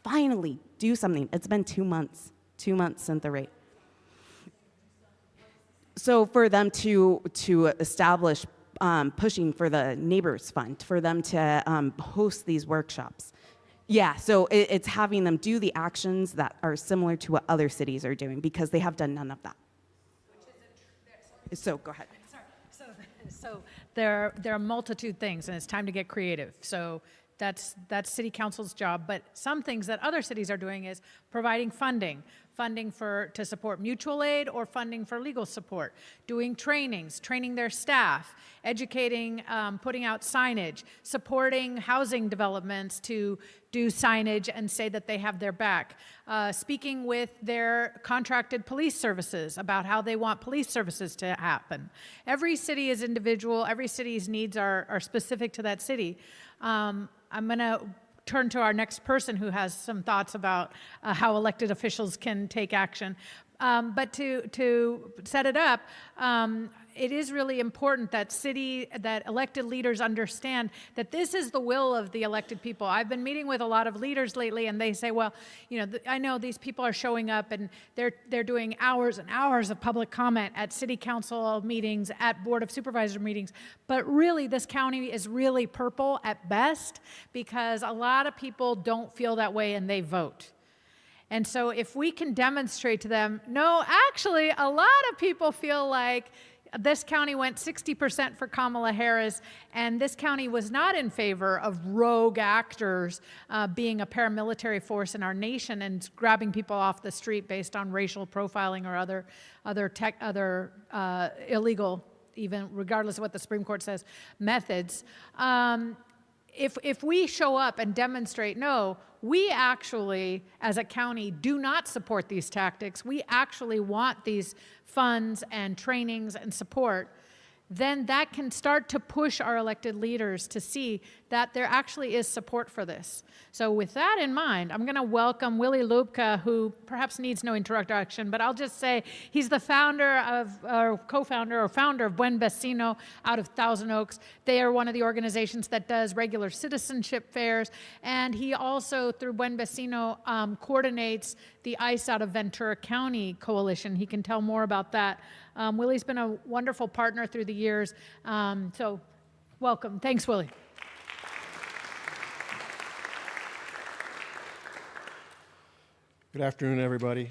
finally do something. It's been 2 months since the raid. So for them to establish pushing for the Neighbors Fund, for them to host these workshops. Yeah, so it's having them do the actions that are similar to what other cities are doing, because they have done none of that. So go ahead. So there are a multitude of things, and it's time to get creative. So that's City Council's job. But some things that other cities are doing is providing funding to support mutual aid, or funding for legal support, doing trainings, training their staff, educating, putting out signage, supporting housing developments to do signage and say that they have their back, speaking with their contracted police services about how they want police services to happen. Every city is individual. Every city's needs are specific to that city. I'm going to turn to our next person who has some thoughts about how elected officials can take action. But to set it up, it is really important that elected leaders understand that this is the will of the elected people. I've been meeting with a lot of leaders lately, and they say, well, you know, I know these people are showing up and they're doing hours and hours of public comment at city council meetings, at board of supervisor meetings, but really this county is really purple at best, because a lot of people don't feel that way and they vote. And so if we can demonstrate to them, no, actually, a lot of people feel like this county went 60% for Kamala Harris, and this county was not in favor of rogue actors being a paramilitary force in our nation and grabbing people off the street based on racial profiling or other illegal, even regardless of what the Supreme Court says, methods. If we show up and demonstrate, no, we actually, as a county, do not support these tactics, we actually want these funds and trainings and support, then that can start to push our elected leaders to see that there actually is support for this. So with that in mind, I'm going to welcome Willie Lubka, who perhaps needs no introduction, but I'll just say he's the founder of, or co-founder or founder of Buen Vecino out of Thousand Oaks. They are one of the organizations that does regular citizenship fairs, and he also, through Buen Vecino, coordinates the ICE out of Ventura County Coalition. He can tell more about that. Willie's been a wonderful partner through the years, so welcome. Thanks, Willie. Good afternoon, everybody.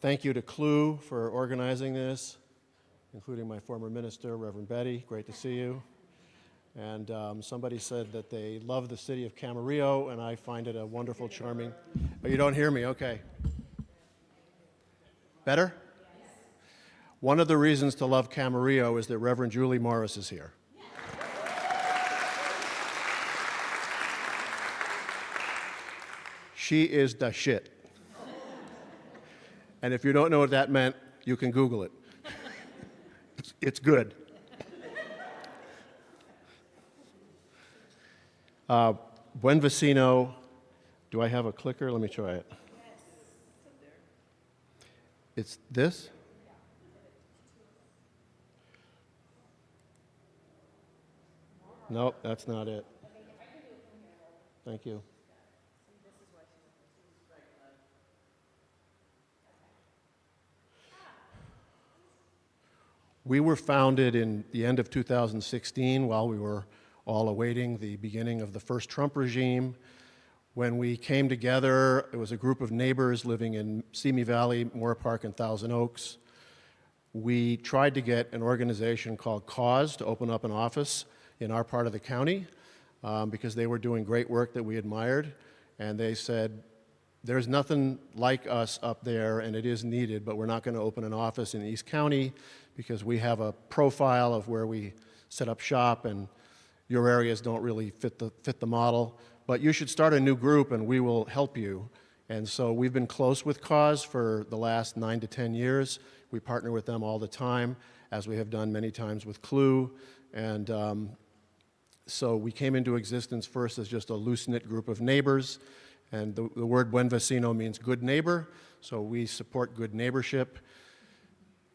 Thank you to CLU for organizing this, including my former minister, Reverend Betty. Great to see you. And somebody said that they love the city of Camarillo, and I find it a wonderful, charming. Oh, you don't hear me? Okay. Better? Yes. One of the reasons to love Camarillo is that Reverend Julie Morris is here. She is the shit. And if you don't know what that meant, you can Google it. It's good. Buen Vecino, do I have a clicker? Let me try it. It's this? Nope, that's not it. Thank you. We were founded in the end of 2016 while we were all awaiting the beginning of the first Trump regime. When we came together, it was a group of neighbors living in Simi Valley, Moore Park, and Thousand Oaks. We tried to get an organization called Cause to open up an office in our part of the county because they were doing great work that we admired. And they said, there's nothing like us up there, and it is needed, but we're not going to open an office in East County because we have a profile of where we set up shop, and your areas don't really fit the model. But you should start a new group, and we will help you. And so we've been close with Cause for the last 9 to 10 years. We partner with them all the time, as we have done many times with CLU. And so we came into existence first as just a loose-knit group of neighbors. And the word Buen Vecino means good neighbor, so we support good neighborship.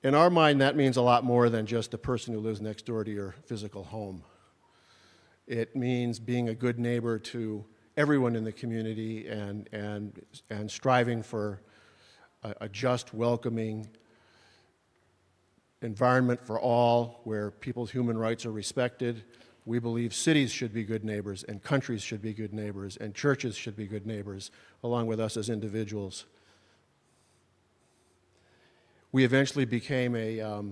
In our mind, that means a lot more than just the person who lives next door to your physical home. It means being a good neighbor to everyone in the community and striving for a just, welcoming environment for all where people's human rights are respected. We believe cities should be good neighbors, and countries should be good neighbors, and churches should be good neighbors, along with us as individuals. We eventually became a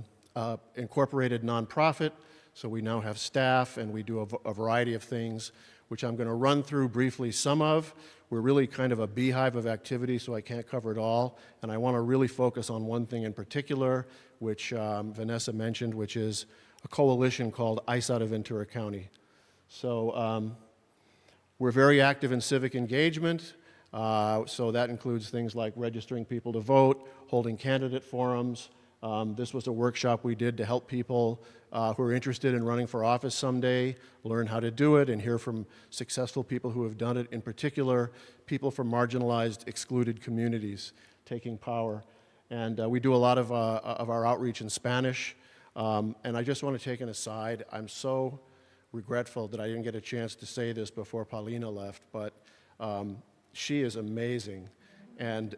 incorporated nonprofit, so we now have staff, and we do a variety of things, which I'm going to run through briefly some of. We're really kind of a beehive of activity, so I can't cover it all, and I want to really focus on one thing in particular, which Vanessa mentioned, which is a coalition called ICE out of Ventura County. So we're very active in civic engagement, so that includes things like registering people to vote, holding candidate forums. This was a workshop we did to help people who are interested in running for office someday learn how to do it and hear from successful people who have done it, in particular, people from marginalized, excluded communities taking power. And we do a lot of our outreach in Spanish. And I just want to take an aside. I'm so regretful that I didn't get a chance to say this before Paulina left, but she is amazing. And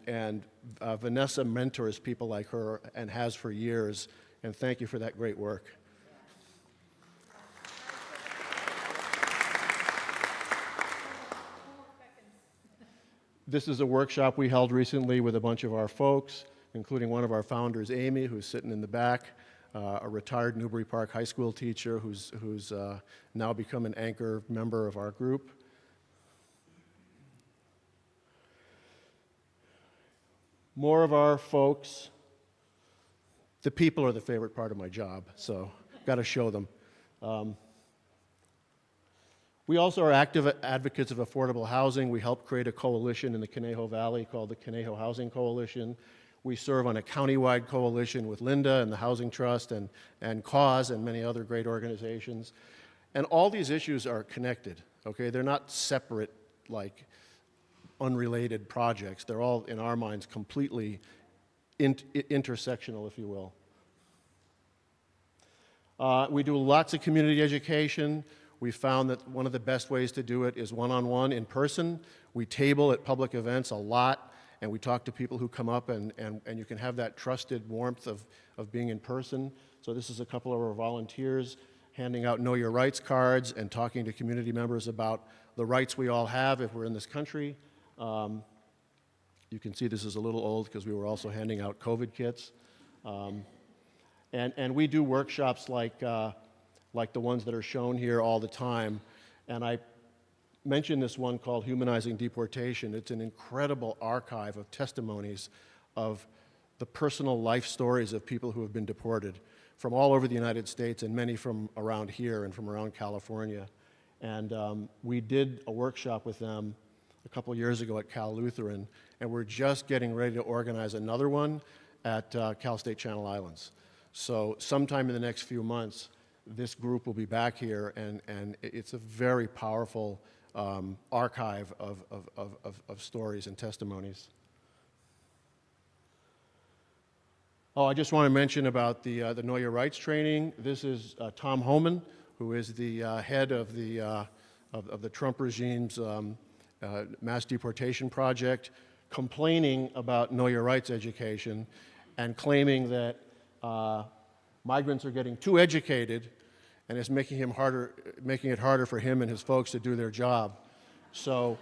Vanessa mentors people like her and has for years, and thank you for that great work. This is a workshop we held recently with a bunch of our folks, including one of our founders, Amy, who's sitting in the back. A retired Newbury Park High School teacher who's now become an anchor member of our group. More of our folks. The people are the favorite part of my job, so got to show them. We also are active advocates of affordable housing. We helped create a coalition in the Conejo Valley called the Conejo Housing Coalition. We serve on a countywide coalition with Linda and the Housing Trust and Cause and many other great organizations. And all these issues are connected, okay? They're not separate, like unrelated projects. They're all, in our minds, completely intersectional, if you will. We do lots of community education. We found that one of the best ways to do it is one-on-one in person. We table at public events a lot, and we talk to people who come up, and you can have that trusted warmth of being in person. So this is a couple of our volunteers handing out Know Your Rights cards and talking to community members about the rights we all have if we're in this country. You can see this is a little old because we were also handing out COVID kits. And we do workshops like the ones that are shown here all the time. And I mentioned this one called Humanizing Deportation. It's an incredible archive of testimonies of the personal life stories of people who have been deported from all over the United States, and many from around here and from around California. And we did a workshop with them a couple years ago at Cal Lutheran, and we're just getting ready to organize another one at Cal State Channel Islands. So sometime in the next few months, this group will be back here, and it's a very powerful archive of stories and testimonies. Oh, I just want to mention about the Know Your Rights training. This is Tom Homan, who is the head of the Trump regime's mass deportation project, complaining about Know Your Rights education and claiming that migrants are getting too educated, and it's making it harder for him and his folks to do their job. So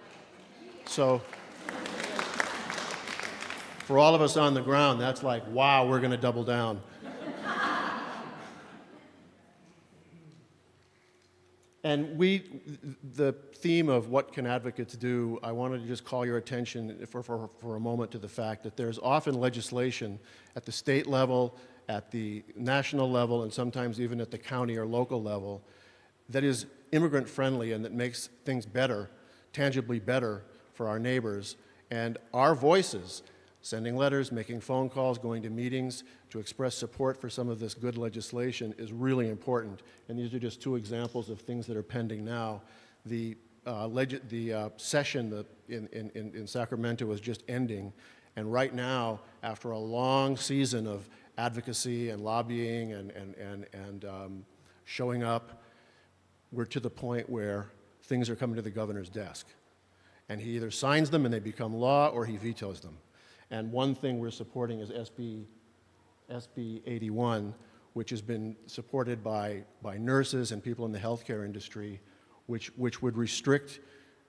for all of us on the ground, that's like, wow, we're going to double down. And the theme of what can advocates do, I wanted to just call your attention for a moment to the fact that there's often legislation at the state level, at the national level, and sometimes even at the county or local level that is immigrant friendly and that makes things better, tangibly better for our neighbors. And our voices, sending letters, making phone calls, going to meetings to express support for some of this good legislation is really important. And these are just two examples of things that are pending now. The session in Sacramento is just ending. And right now, after a long season of advocacy and lobbying and showing up, we're to the point where things are coming to the governor's desk. And he either signs them and they become law, or he vetoes them. And one thing we're supporting is SB 81, which has been supported by nurses and people in the healthcare industry, which would restrict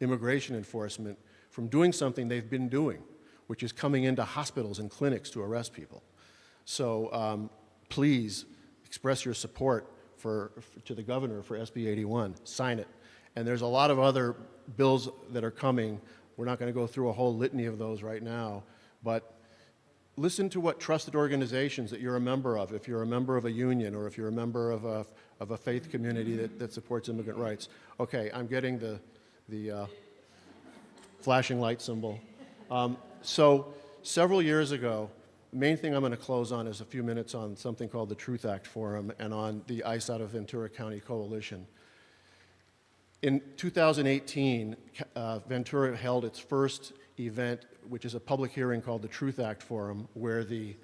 immigration enforcement from doing something they've been doing, which is coming into hospitals and clinics to arrest people. So please express your support to the governor for SB 81. Sign it. And there's a lot of other bills that are coming. We're not going to go through a whole litany of those right now, but listen to what trusted organizations that you're a member of, if you're a member of a union or if you're a member of a faith community that supports immigrant rights. Okay, I'm getting the flashing light symbol. So several years ago, the main thing I'm going to close on is a few minutes on something called the Truth Act Forum and on the ICE out of Ventura County Coalition. In 2018, Ventura held its first event, which is a public hearing called the Truth Act Forum, where the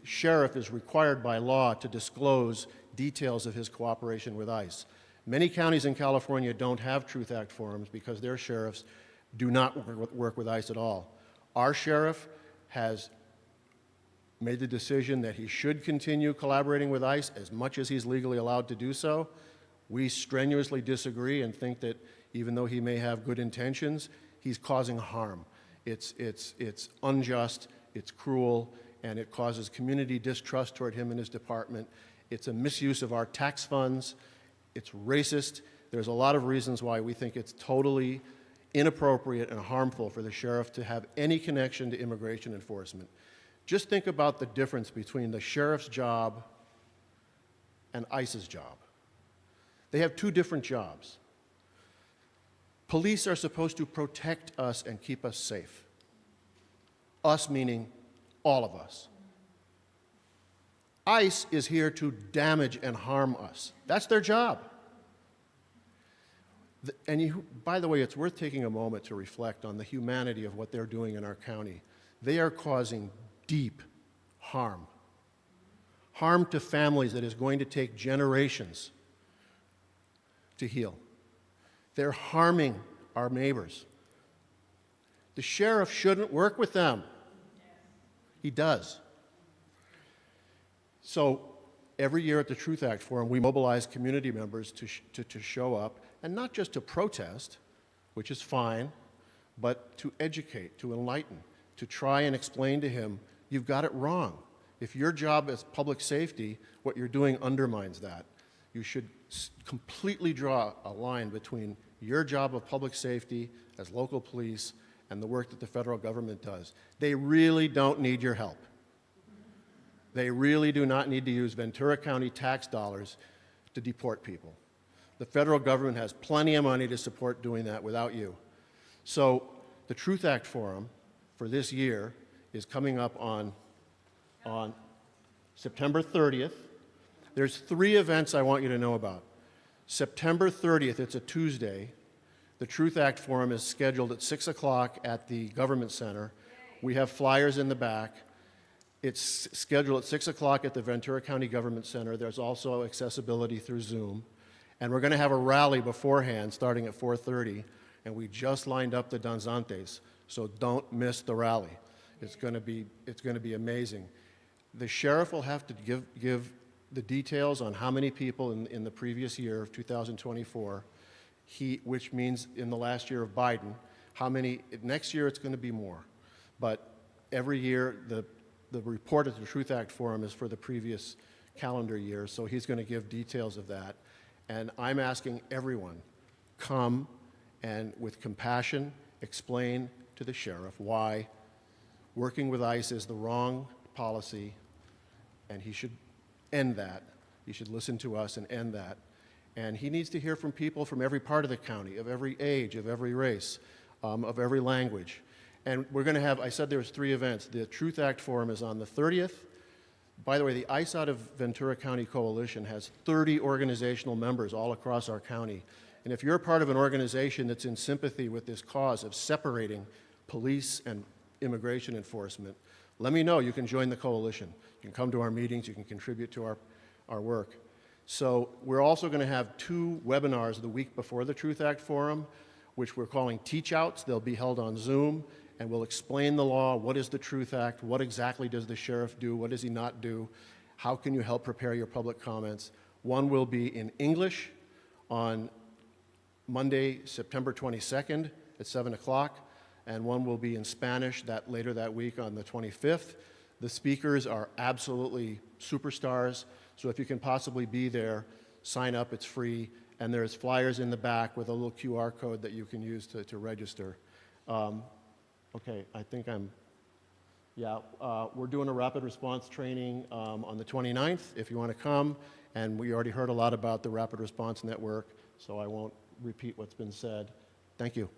sheriff is required by law to disclose details of his cooperation with ICE. Many counties in California don't have Truth Act forums because their sheriffs do not work with ICE at all. Our sheriff has made the decision that he should continue collaborating with ICE as much as he's legally allowed to do so. We strenuously disagree and think that even though he may have good intentions, he's causing harm. It's unjust, it's cruel, and it causes community distrust toward him and his department. It's a misuse of our tax funds. It's racist. There's a lot of reasons why we think it's totally inappropriate and harmful for the sheriff to have any connection to immigration enforcement. Just think about the difference between the sheriff's job and ICE's job. They have two different jobs. Police are supposed to protect us and keep us safe. Us meaning all of us. ICE is here to damage and harm us. That's their job. By the way, it's worth taking a moment to reflect on the humanity of what they're doing in our county. They are causing deep harm to families that is going to take generations to heal. They're harming our neighbors. The sheriff shouldn't work with them. He does. So every year at the Truth Act Forum, we mobilize community members to show up, and not just to protest, which is fine, but to educate, to enlighten, to try and explain to him, you've got it wrong. If your job is public safety, what you're doing undermines that. You should completely draw a line between your job of public safety as local police and the work that the federal government does. They really don't need your help. They really do not need to use Ventura County tax dollars to deport people. The federal government has plenty of money to support doing that without you. So the Truth Act Forum for this year is coming up on September 30th. There's 3 events I want you to know about. September 30th, it's a Tuesday. The Truth Act Forum is scheduled at 6 o'clock at the Government Center. We have flyers in the back. It's scheduled at 6 o'clock at the Ventura County Government Center. There's also accessibility through Zoom. And we're going to have a rally beforehand starting at 4:30, and we just lined up the danzantes, so don't miss the rally. It's going to be amazing. The sheriff will have to give the details on how many people in the previous year of 2024, which means in the last year of Biden, how many, next year it's going to be more. But every year, the report at the Truth Act Forum is for the previous calendar year, so he's going to give details of that. And I'm asking everyone, come and with compassion explain to the sheriff why working with ICE is the wrong policy, and he should end that. He should listen to us and end that. And he needs to hear from people from every part of the county, of every age, of every race, of every language. And we're going to have, I said there was 3 events. The Truth Act Forum is on the 30th. By the way, the ICE Out of Ventura County Coalition has 30 organizational members all across our county. And if you're a part of an organization that's in sympathy with this cause of separating police and immigration enforcement, let me know. You can join the coalition. You can come to our meetings. You can contribute to our work. So we're also going to have 2 webinars the week before the Truth Act Forum, which we're calling Teach-Outs. They'll be held on Zoom, and we'll explain the law. What is the Truth Act? What exactly does the sheriff do? What does he not do? How can you help prepare your public comments? One will be in English on Monday, September 22nd at 7 o'clock, and one will be in Spanish later that week on the 25th. The speakers are absolutely superstars, so if you can possibly be there, sign up, it's free, and there's flyers in the back with a little QR code that you can use to register. Okay, I think we're doing a rapid response training on the 29th if you want to come, and we already heard a lot about the Rapid Response Network, so I won't repeat what's been said. Thank you.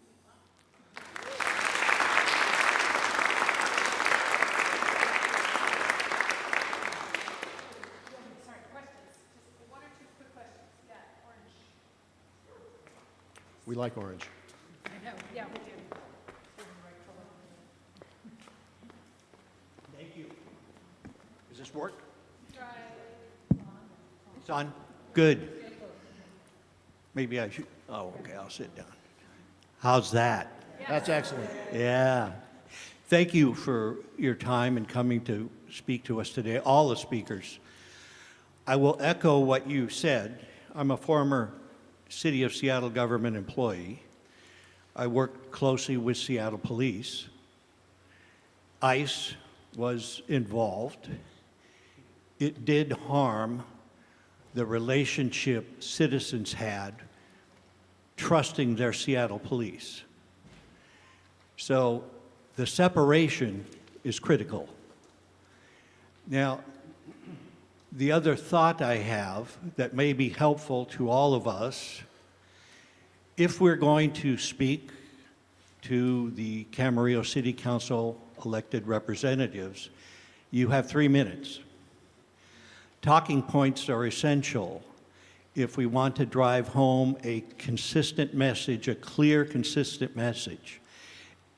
We like orange. I know, yeah, we do. Thank you. Does this work? It's on? Good. Maybe I should, oh, okay, I'll sit down. How's that? That's excellent. Yeah. Thank you for your time and coming to speak to us today, all the speakers. I will echo what you said. I'm a former City of Seattle government employee. I worked closely with Seattle Police. ICE was involved. It did harm the relationship citizens had trusting their Seattle police. So the separation is critical. Now, the other thought I have that may be helpful to all of us, if we're going to speak to the Camarillo City Council elected representatives, you have 3 minutes. Talking points are essential, if we want to drive home a consistent message, a clear, consistent message.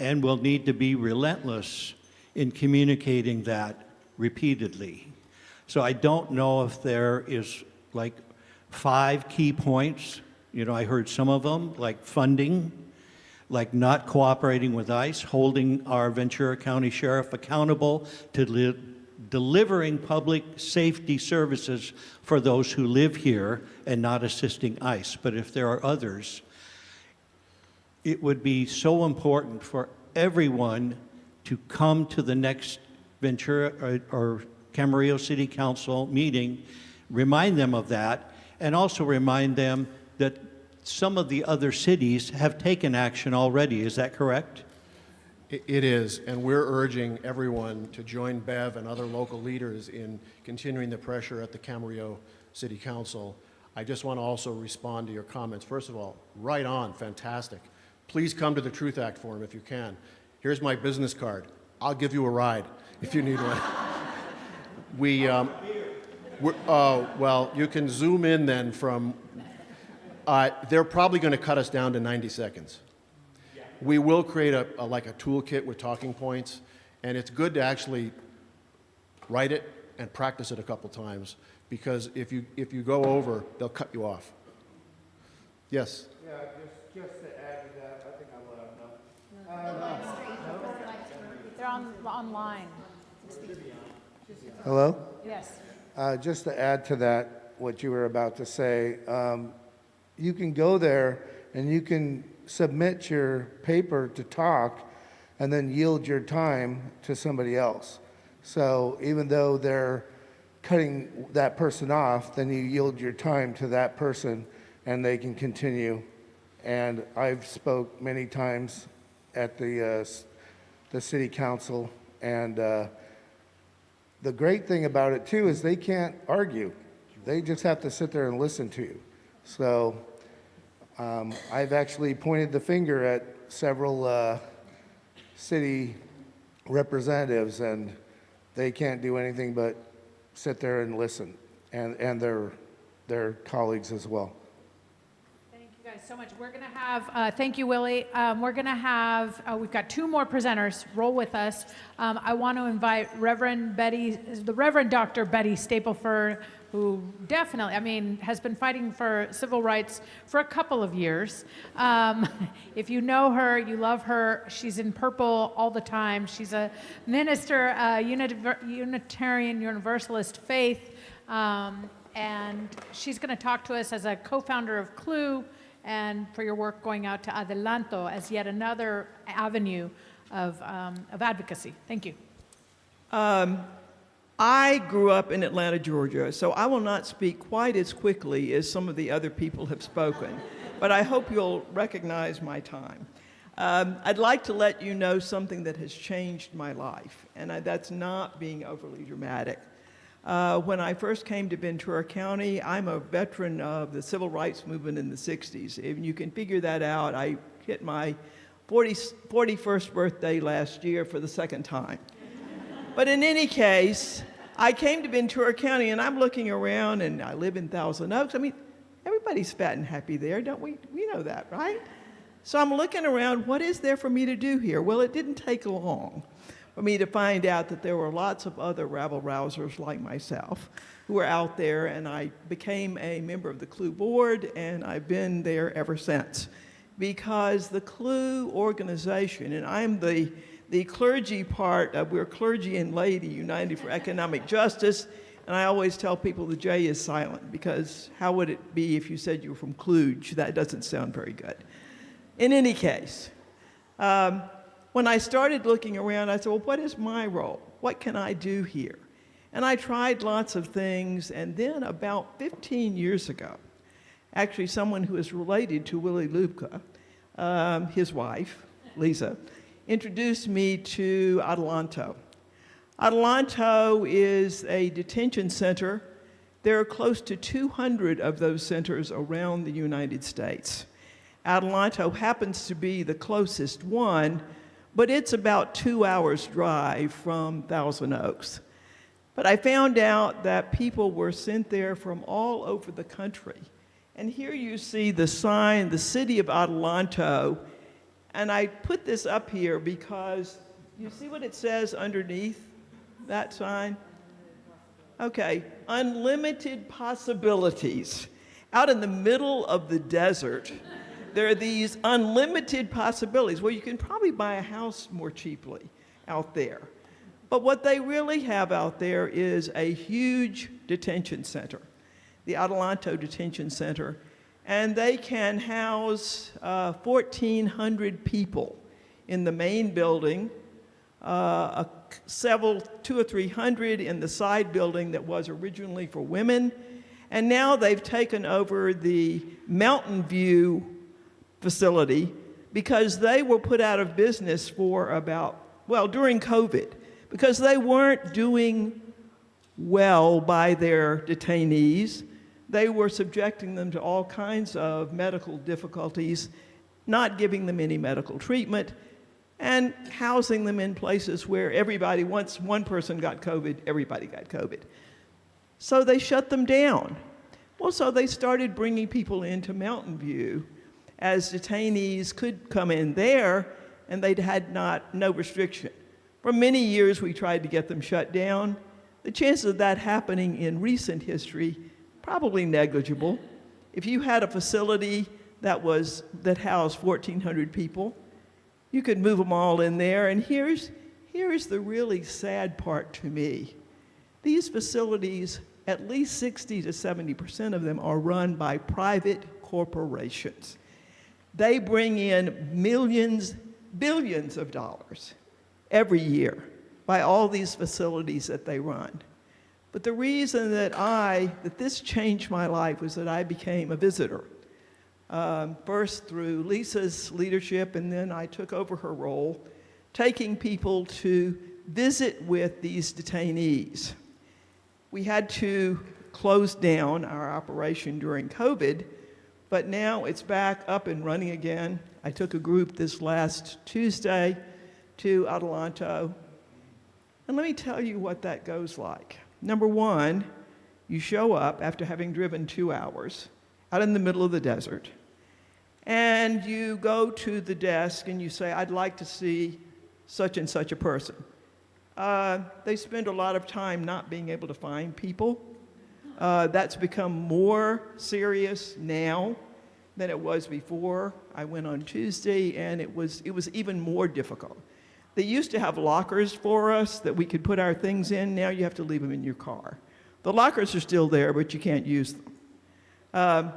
And we'll need to be relentless in communicating that repeatedly. So I don't know if there is like 5 key points. You know, I heard some of them, like funding, like not cooperating with ICE, holding our Ventura County Sheriff accountable to delivering public safety services for those who live here and not assisting ICE. But if there are others, it would be so important for everyone to come to the next Ventura or Camarillo City Council meeting, remind them of that, and also remind them that some of the other cities have taken action already. Is that correct? It is, and we're urging everyone to join Bev and other local leaders in continuing the pressure at the Camarillo City Council. I just want to also respond to your comments. First of all, right on, fantastic. Please come to the Truth Act Forum if you can. Here's my business card. I'll give you a ride if you need one. Well, you can zoom in then from, they're probably going to cut us down to 90 seconds. We will create like a toolkit with talking points, and it's good to actually write it and practice it a couple times, because if you go over, they'll cut you off. Yes? Yeah, just to add to that, I think I'm loud enough. They're online. Hello? Yes. Just to add to that, what you were about to say, you can go there and you can submit your paper to talk and then yield your time to somebody else. So even though they're cutting that person off, then you yield your time to that person and they can continue. And I've spoke many times at the city council, and the great thing about it too is they can't argue. They just have to sit there and listen to you. So I've actually pointed the finger at several city representatives, and they can't do anything but sit there and listen, and their colleagues as well. Thank you guys so much. We're going to have, thank you, Willie. We're going to have, we've got 2 more presenters. Roll with us. I want to invite the Reverend Dr. Betty Stapleford, who definitely, I mean, has been fighting for civil rights for a couple of years. If you know her, you love her. She's in purple all the time. She's a minister, Unitarian Universalist faith, and she's going to talk to us as a co-founder of CLUE and for your work going out to Adelanto as yet another avenue of advocacy. Thank you. I grew up in Atlanta, Georgia, so I will not speak quite as quickly as some of the other people have spoken, but I hope you'll recognize my time. I'd like to let you know something that has changed my life, and that's not being overly dramatic. When I first came to Ventura County, I'm a veteran of the civil rights movement in the 60s. If you can figure that out, I hit my 41st birthday last year for the second time. But in any case, I came to Ventura County, and I'm looking around, and I live in Thousand Oaks. I mean, everybody's fat and happy there, don't we? We know that, right? So I'm looking around, what is there for me to do here? Well, it didn't take long for me to find out that there were lots of other rabble-rousers like myself who were out there, and I became a member of the CLUE board, and I've been there ever since. Because the CLUE organization, and I'm the clergy part, we're Clergy and Laity United for Economic Justice, and I always tell people the J is silent, because how would it be if you said you were from Cluj? That doesn't sound very good. In any case, when I started looking around, I said, well, what is my role? What can I do here? And I tried lots of things, and then about 15 years ago, actually someone who is related to Willie Lubka, his wife, Lisa, introduced me to Adelanto. Adelanto is a detention center. There are close to 200 of those centers around the United States. Adelanto happens to be the closest one, but it's about 2 hours drive from Thousand Oaks. But I found out that people were sent there from all over the country And here you see the sign, the City of Adelanto. And I put this up here because you see what it says underneath that sign? Okay, unlimited possibilities. Out in the middle of the desert, there are these unlimited possibilities. Well, you can probably buy a house more cheaply out there. But what they really have out there is a huge detention center, the Adelanto Detention Center, and they can house 1,400 people in the main building, 200 or 300 in the side building that was originally for women, and now they've taken over the Mountain View facility because they were put out of business for during COVID, because they weren't doing well by their detainees. They were subjecting them to all kinds of medical difficulties, not giving them any medical treatment, and housing them in places where once one person got COVID, everybody got COVID. So they shut them down. Well, so they started bringing people into Mountain View as detainees could come in there, and they'd had no restriction. For many years, we tried to get them shut down. The chances of that happening in recent history, probably negligible. If you had a facility that housed 1,400 people, you could move them all in there. And here's the really sad part to me. These facilities, at least 60 to 70% of them are run by private corporations. They bring in billions of dollars every year by all these facilities that they run. But the reason that this changed my life was that I became a visitor. First through Lisa's leadership, and then I took over her role, taking people to visit with these detainees. We had to close down our operation during COVID, but now it's back up and running again. I took a group this last Tuesday to Adelanto, and let me tell you what that goes like. Number one, you show up after having driven 2 hours out in the middle of the desert, and you go to the desk and you say, I'd like to see such and such a person. They spend a lot of time not being able to find people. That's become more serious now than it was before. I went on Tuesday, and it was even more difficult. They used to have lockers for us that we could put our things in. Now you have to leave them in your car. The lockers are still there, but you can't use them.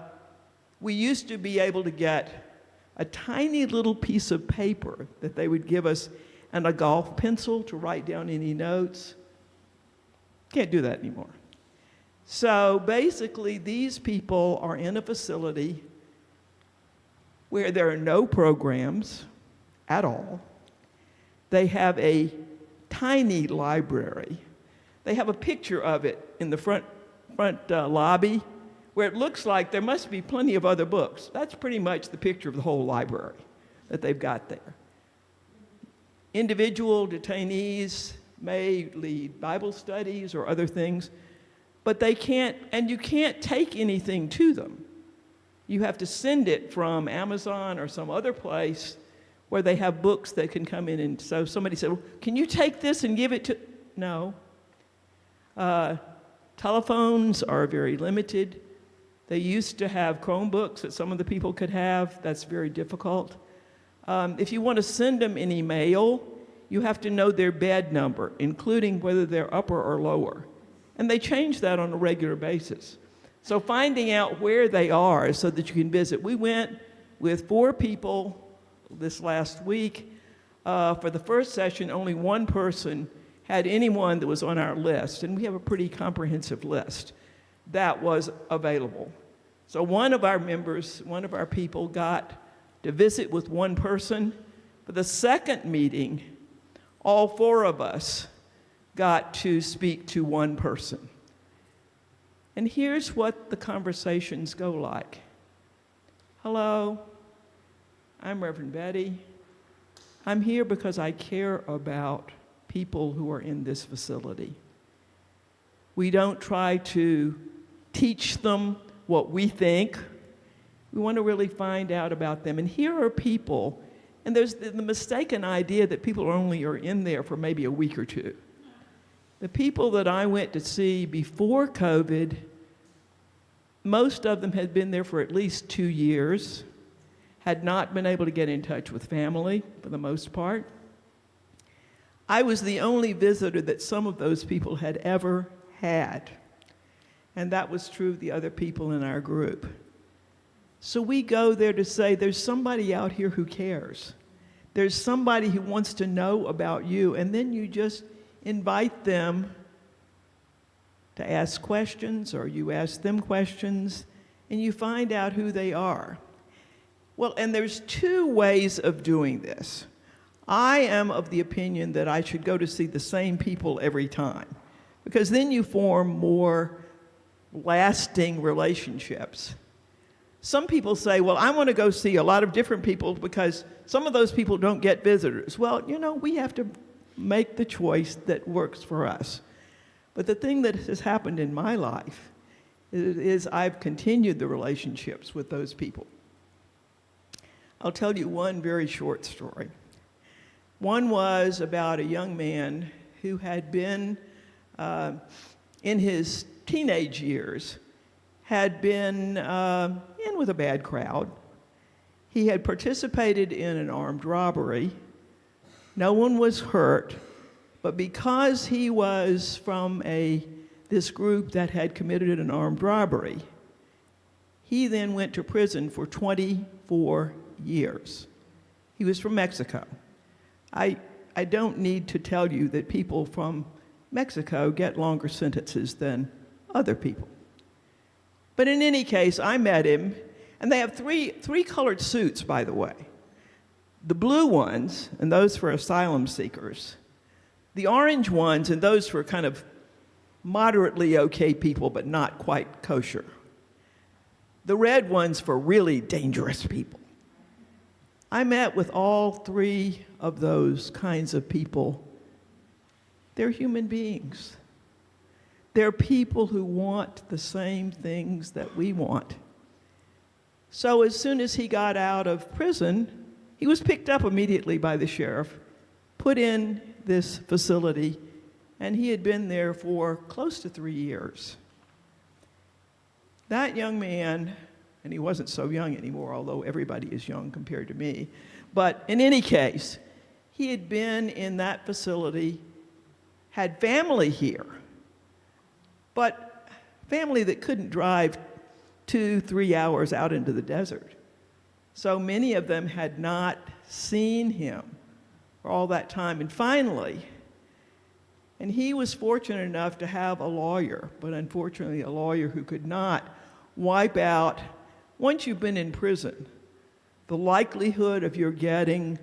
We used to be able to get a tiny little piece of paper that they would give us and a golf pencil to write down any notes. Can't do that anymore. So basically, these people are in a facility where there are no programs at all. They have a tiny library. They have a picture of it in the front lobby where it looks like there must be plenty of other books. That's pretty much the picture of the whole library that they've got there. Individual detainees may lead Bible studies or other things, but they can't, and you can't take anything to them. You have to send it from Amazon or some other place where they have books that can come in. And so somebody said, well, can you take this and give it to? No. Telephones are very limited. They used to have Chromebooks that some of the people could have. That's very difficult. If you want to send them any mail, you have to know their bed number, including whether they're upper or lower. And they change that on a regular basis. So finding out where they are so that you can visit. We went with 4 people this last week. For the first session, only one person had anyone that was on our list, and we have a pretty comprehensive list that was available. So one of our members, one of our people got to visit with one person. For the second meeting, all 4 of us got to speak to one person. And here's what the conversations go like. Hello, I'm Reverend Betty. I'm here because I care about people who are in this facility. We don't try to teach them what we think We want to really find out about them. And here are people, and there's the mistaken idea that people only are in there for maybe a week or two. The people that I went to see before COVID, most of them had been there for at least 2 years, had not been able to get in touch with family for the most part. I was the only visitor that some of those people had ever had. And that was true of the other people in our group. So we go there to say, there's somebody out here who cares. There's somebody who wants to know about you. And then you just invite them to ask questions, or you ask them questions, and you find out who they are. Well, and there's 2 ways of doing this. I am of the opinion that I should go to see the same people every time, because then you form more lasting relationships. Some people say, well, I want to go see a lot of different people because some of those people don't get visitors. Well, you know, we have to make the choice that works for us. But the thing that has happened in my life is I've continued the relationships with those people. I'll tell you one very short story. One was about a young man who had been, in his teenage years, had been in with a bad crowd. He had participated in an armed robbery. No one was hurt, but because he was from this group that had committed an armed robbery, he then went to prison for 24 years. He was from Mexico. I don't need to tell you that people from Mexico get longer sentences than other people. But in any case, I met him, and they have three colored suits, by the way. The blue ones, and those for asylum seekers. The orange ones, and those for kind of moderately okay people, but not quite kosher. The red ones for really dangerous people. I met with all 3 of those kinds of people. They're human beings. They're people who want the same things that we want. So as soon as he got out of prison, he was picked up immediately by the sheriff, put in this facility, and he had been there for close to 3 years. That young man, and he wasn't so young anymore, although everybody is young compared to me, but in any case, he had been in that facility, had family here, but family that couldn't drive 2-3 hours out into the desert. So many of them had not seen him for all that time. And finally, and he was fortunate enough to have a lawyer, but unfortunately a lawyer who could not wipe out, once you've been in prison, the likelihood of your getting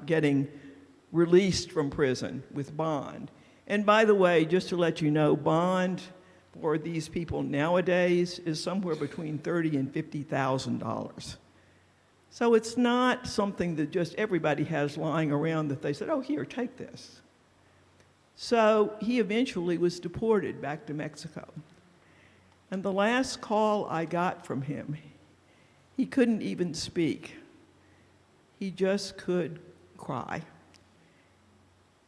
getting released from prison with bond. And by the way, just to let you know, bond for these people nowadays is somewhere between $30,000 and $50,000. So it's not something that just everybody has lying around that they said, oh, here, take this. So he eventually was deported back to Mexico. And the last call I got from him, he couldn't even speak. He just could cry.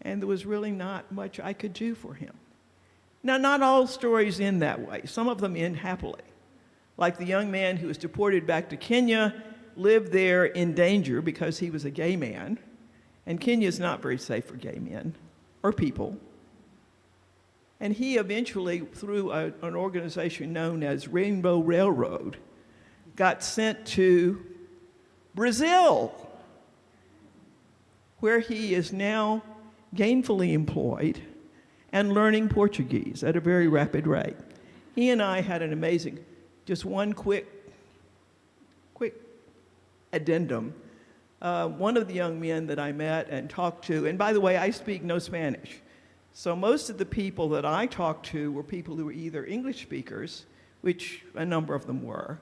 And there was really not much I could do for him. Now, not all stories end that way. Some of them end happily. Like the young man who was deported back to Kenya, lived there in danger because he was a gay man. And Kenya is not very safe for gay men or people. And he eventually, through an organization known as Rainbow Railroad, got sent to Brazil, where he is now gainfully employed and learning Portuguese at a very rapid rate. He and I had an amazing, just one quick addendum. One of the young men that I met and talked to, and by the way, I speak no Spanish. So most of the people that I talked to were people who were either English speakers, which a number of them were,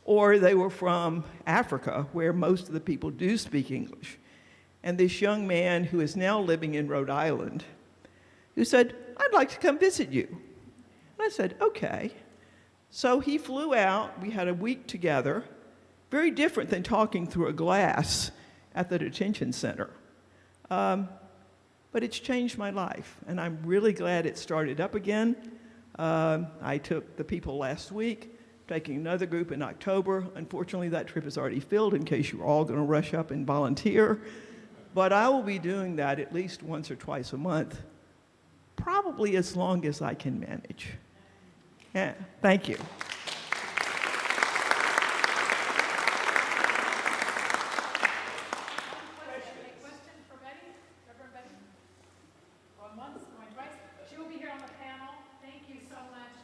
or they were from Africa, where most of the people do speak English. And this young man who is now living in Rhode Island, who said, I'd like to come visit you. And I said, okay. So he flew out. We had a week together, very different than talking through a glass at the detention center. But it's changed my life, and I'm really glad it started up again. I took the people last week, taking another group in October. Unfortunately, that trip is already filled in case you're all going to rush up and volunteer. But I will be doing that at least once or twice a month, probably as long as I can manage. Yeah, thank you.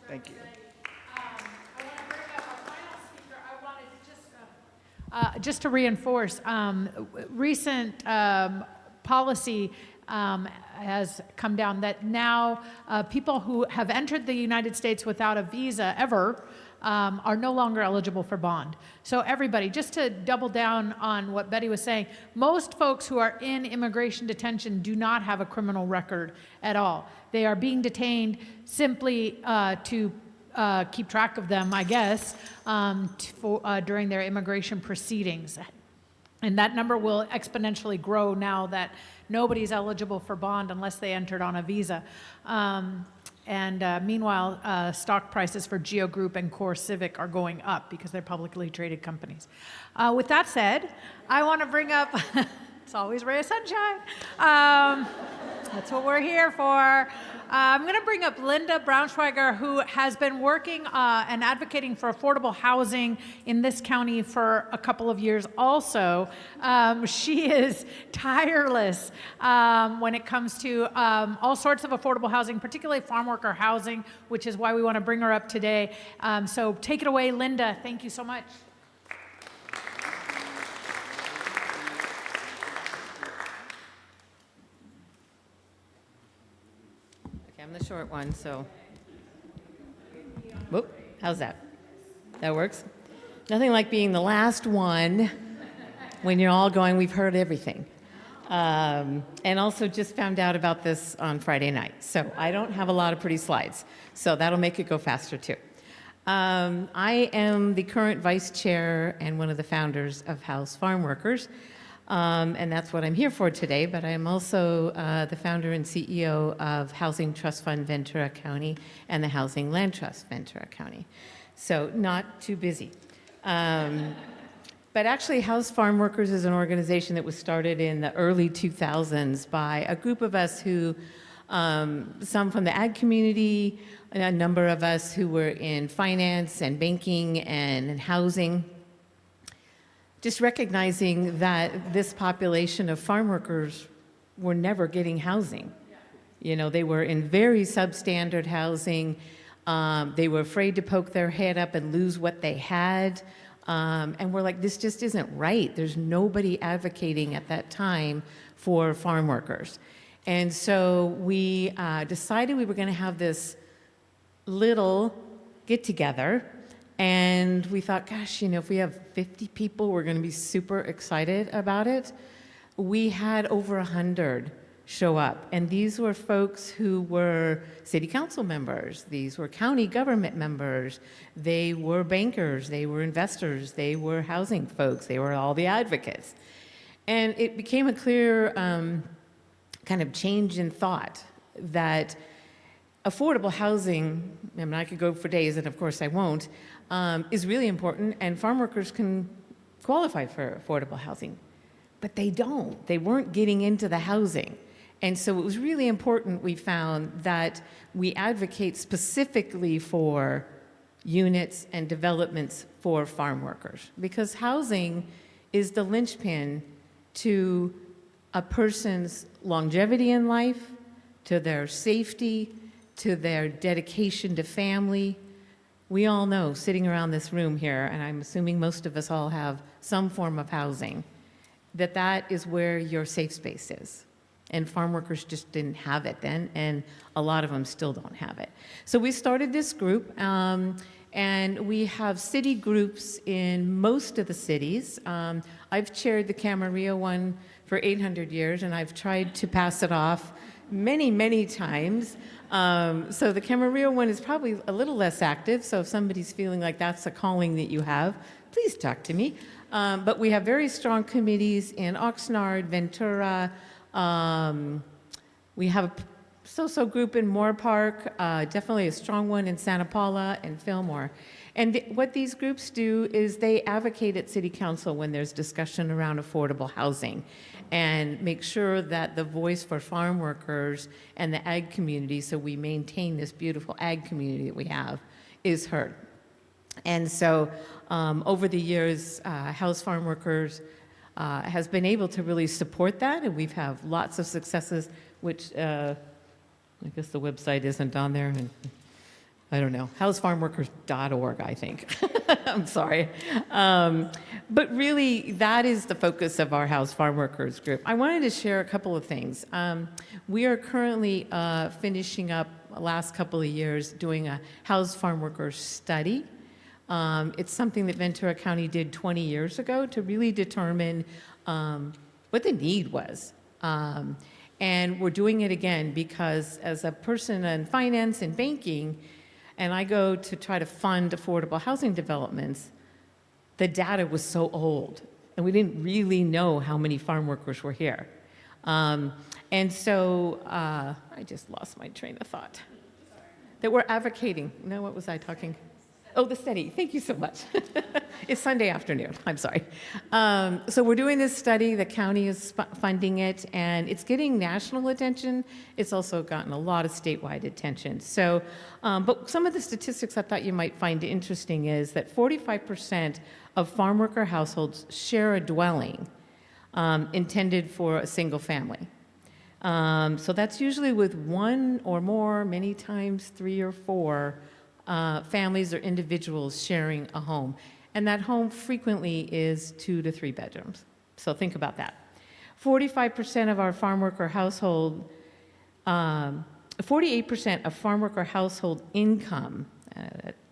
Thank you. Just to reinforce, recent policy has come down that now people who have entered the United States without a visa ever are no longer eligible for bond. So everybody, just to double down on what Betty was saying, most folks who are in immigration detention do not have a criminal record at all. They are being detained simply to keep track of them, I guess, during their immigration proceedings. And that number will exponentially grow now that nobody's eligible for bond unless they entered on a visa. Meanwhile, stock prices for Geo Group and Core Civic are going up because they're publicly traded companies. With that said, I want to bring up, it's always ray of sunshine. That's what we're here for. I'm going to bring up Linda Braunschweiger, who has been working and advocating for affordable housing in this county for a couple of years also. She is tireless when it comes to all sorts of affordable housing, particularly farm worker housing, which is why we want to bring her up today. So take it away, Linda. Thank you so much. I'm the short one, so. Whoop, how's that? That works? Nothing like being the last one when you're all going, we've heard everything. And also just found out about this on Friday night. So I don't have a lot of pretty slides. So that'll make it go faster too. I am the current vice chair and one of the founders of House Farm Workers. And that's what I'm here for today, but I am also the founder and CEO of Housing Trust Fund Ventura County and the Housing Land Trust Ventura County. So not too busy. But actually, House Farm Workers is an organization that was started in the early 2000s by a group of us who, some from the ag community, a number of us who were in finance and banking and in housing, just recognizing that this population of farm workers were never getting housing. You know, they were in very substandard housing. They were afraid to poke their head up and lose what they had. And we're like, this just isn't right. There's nobody advocating at that time for farm workers. And so we decided we were going to have this little get-together. And we thought, gosh, you know, if we have 50 people, we're going to be super excited about it. We had over 100 show up. And these were folks who were city council members. These were county government members. They were bankers. They were investors. They were housing folks. They were all the advocates. And it became a clear kind of change in thought that affordable housing, I mean, I could go for days, and of course I won't, is really important, and farm workers can qualify for affordable housing. But they don't. They weren't getting into the housing. And so it was really important, we found, that we advocate specifically for units and developments for farm workers, because housing is the linchpin to a person's longevity in life, to their safety, to their dedication to family. We all know, sitting around this room here, and I'm assuming most of us all have some form of housing, that that is where your safe space is. And farm workers just didn't have it then, and a lot of them still don't have it. So we started this group, and we have city groups in most of the cities. I've chaired the Camarillo one for 800 years, and I've tried to pass it off many, many times. So the Camarillo one is probably a little less active. So if somebody's feeling like that's a calling that you have, please talk to me. But we have very strong committees in Oxnard, Ventura. We have a so-so group in Moore Park, definitely a strong one in Santa Paula and Fillmore. And what these groups do is they advocate at City Council when there's discussion around affordable housing and make sure that the voice for farm workers and the ag community, so we maintain this beautiful ag community that we have, is heard. And so over the years, House Farm Workers has been able to really support that, and we've had lots of successes, which I guess the website isn't on there, and I don't know, housefarmworkers.org, I think. I'm sorry. But really, that is the focus of our House Farm Workers group. I wanted to share a couple of things. We are currently finishing up, the last couple of years, doing a House Farm Workers study. It's something that Ventura County did 20 years ago to really determine what the need was. And we're doing it again because as a person in finance and banking, and I go to try to fund affordable housing developments, the data was so old, and we didn't really know how many farm workers were here. And so I just lost my train of thought. That we're advocating. No, what was I talking? Oh, the study. Thank you so much. It's Sunday afternoon. I'm sorry. So we're doing this study. The county is funding it, and it's getting national attention. It's also gotten a lot of statewide attention. So, but some of the statistics I thought you might find interesting is that 45% of farm worker households share a dwelling intended for a single family. So that's usually with one or more, many times 3 or 4 families or individuals sharing a home. And that home frequently is 2 to 3 bedrooms. So think about that. 45% of our farm worker household, 48% of farm worker household income,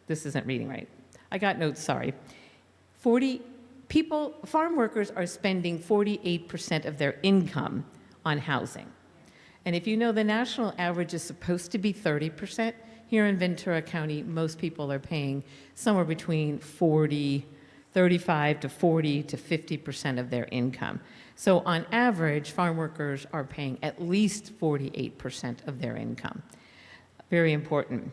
this isn't reading right. I got notes, sorry. Farm workers are spending 48% of their income on housing. And if you know the national average is supposed to be 30%, here in Ventura County, most people are paying somewhere between 35 to 40 to 50% of their income. So on average, farm workers are paying at least 48% of their income. Very important.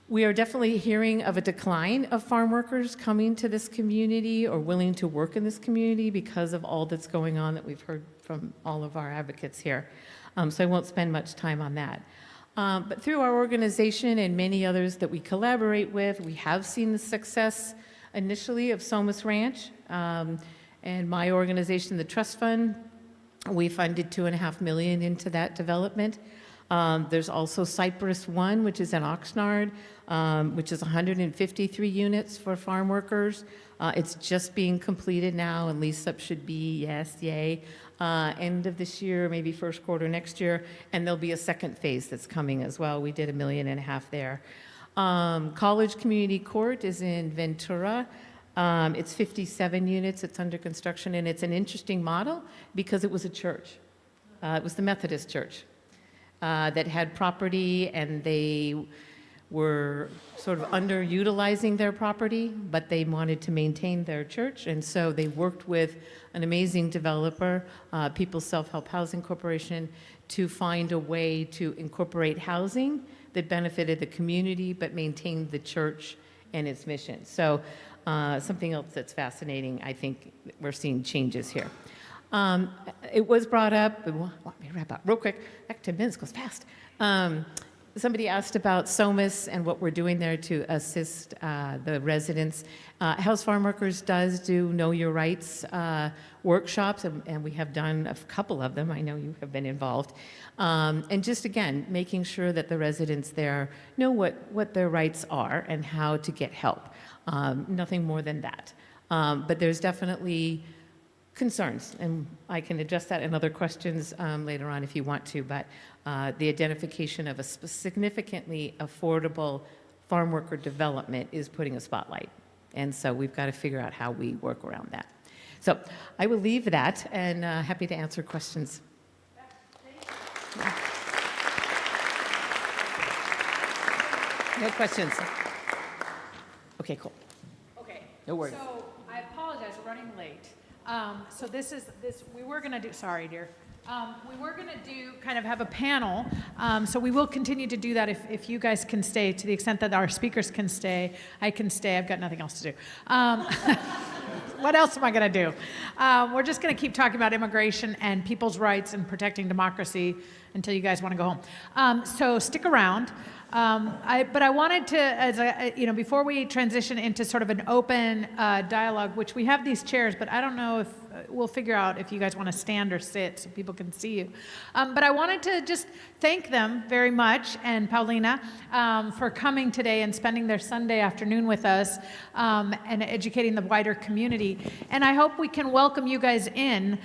We are definitely hearing of a decline of farm workers coming to this community or willing to work in this community because of all that's going on that we've heard from all of our advocates here. So I won't spend much time on that. But through our organization and many others that we collaborate with, we have seen the success initially of Somas Ranch. And my organization, the Trust Fund, we funded $2.5 million into that development. There's also Cypress One, which is in Oxnard, which is 153 units for farm workers. It's just being completed now, and lease-up should be, yes, yay, end of this year, maybe first quarter next year, and there'll be a second phase that's coming as well. We did $1.5 million there. College Community Court is in Ventura. It's 57 units. It's under construction, and it's an interesting model because it was a church. It was the Methodist Church that had property, and they were sort of underutilizing their property, but they wanted to maintain their church, and so they worked with an amazing developer, People's Self-Help Housing Corporation, to find a way to incorporate housing that benefited the community but maintained the church and its mission. So something else that's fascinating, I think we're seeing changes here. It was brought up, let me wrap up real quick, that 10 minutes goes fast. Somebody asked about SOMAS and what we're doing there to assist the residents. House Farm Workers does do Know Your Rights workshops, and we have done a couple of them. I know you have been involved. And just, again, making sure that the residents there know what their rights are and how to get help. Nothing more than that. But there's definitely concerns, and I can address that in other questions later on if you want to, but the identification of a significantly affordable farm worker development is putting a spotlight. And so we've got to figure out how we work around that. So I will leave that, and happy to answer questions. No questions. Okay, cool. Okay. No worries. So I apologize, we're running late. So we were gonna do, sorry dear. We were gonna do, kind of have a panel. So we will continue to do that if you guys can stay, to the extent that our speakers can stay. I can stay, I've got nothing else to do. What else am I going to do? We're just going to keep talking about immigration and people's rights and protecting democracy until you guys want to go home. So stick around. But I wanted to, before we transition into sort of an open dialogue, which we have these chairs, but I don't know if we'll figure out if you guys want to stand or sit so people can see you. But I wanted to just thank them very much, and Paulina, for coming today and spending their Sunday afternoon with us and educating the wider community. And I hope we can welcome you guys in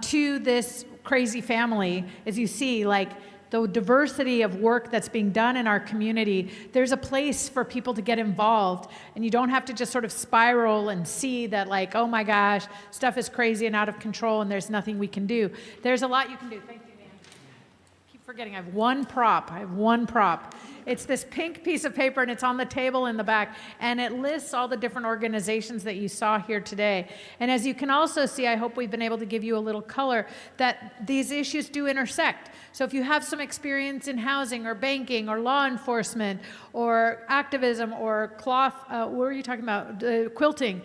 to this crazy family. As you see, like, the diversity of work that's being done in our community, there's a place for people to get involved, and you don't have to just sort of spiral and see that, like, oh my gosh, stuff is crazy and out of control and there's nothing we can do. There's a lot you can do. Thank you, Dan. I keep forgetting, I have one prop. It's this pink piece of paper, and it's on the table in the back, and it lists all the different organizations that you saw here today. And as you can also see, I hope we've been able to give you a little color that these issues do intersect. So if you have some experience in housing or banking or law enforcement or activism or cloth, what were you talking about? Quilting,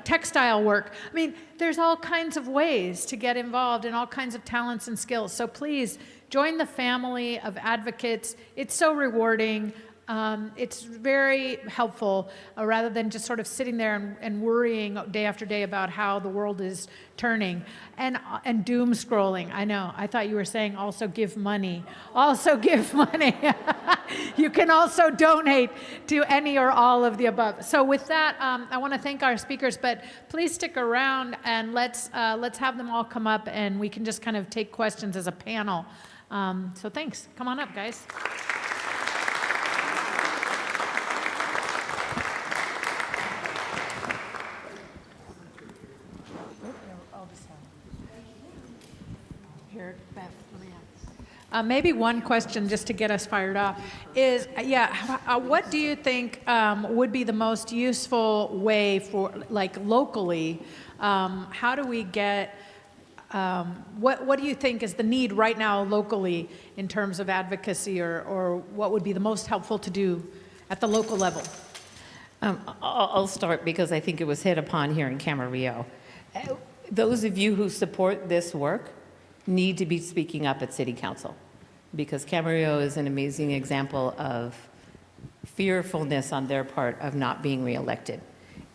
textile work. I mean, there's all kinds of ways to get involved and all kinds of talents and skills. So please join the family of advocates. It's so rewarding. It's very helpful rather than just sort of sitting there and worrying day after day about how the world is turning and doom scrolling. I know. I thought you were saying also give money. Also give money. You can also donate to any or all of the above. So with that, I want to thank our speakers, but please stick around and let's have them all come up and we can just kind of take questions as a panel. So thanks. Come on up, guys. Here, Beth, let me ask. Maybe one question just to get us fired up is, what do you think would be the most useful way for, like, locally, how do we get, what do you think is the need right now locally in terms of advocacy, or what would be the most helpful to do at the local level? I'll start because I think it was hit upon here in Camarillo. Those of you who support this work need to be speaking up at City Council, because Camarillo is an amazing example of fearfulness on their part of not being reelected.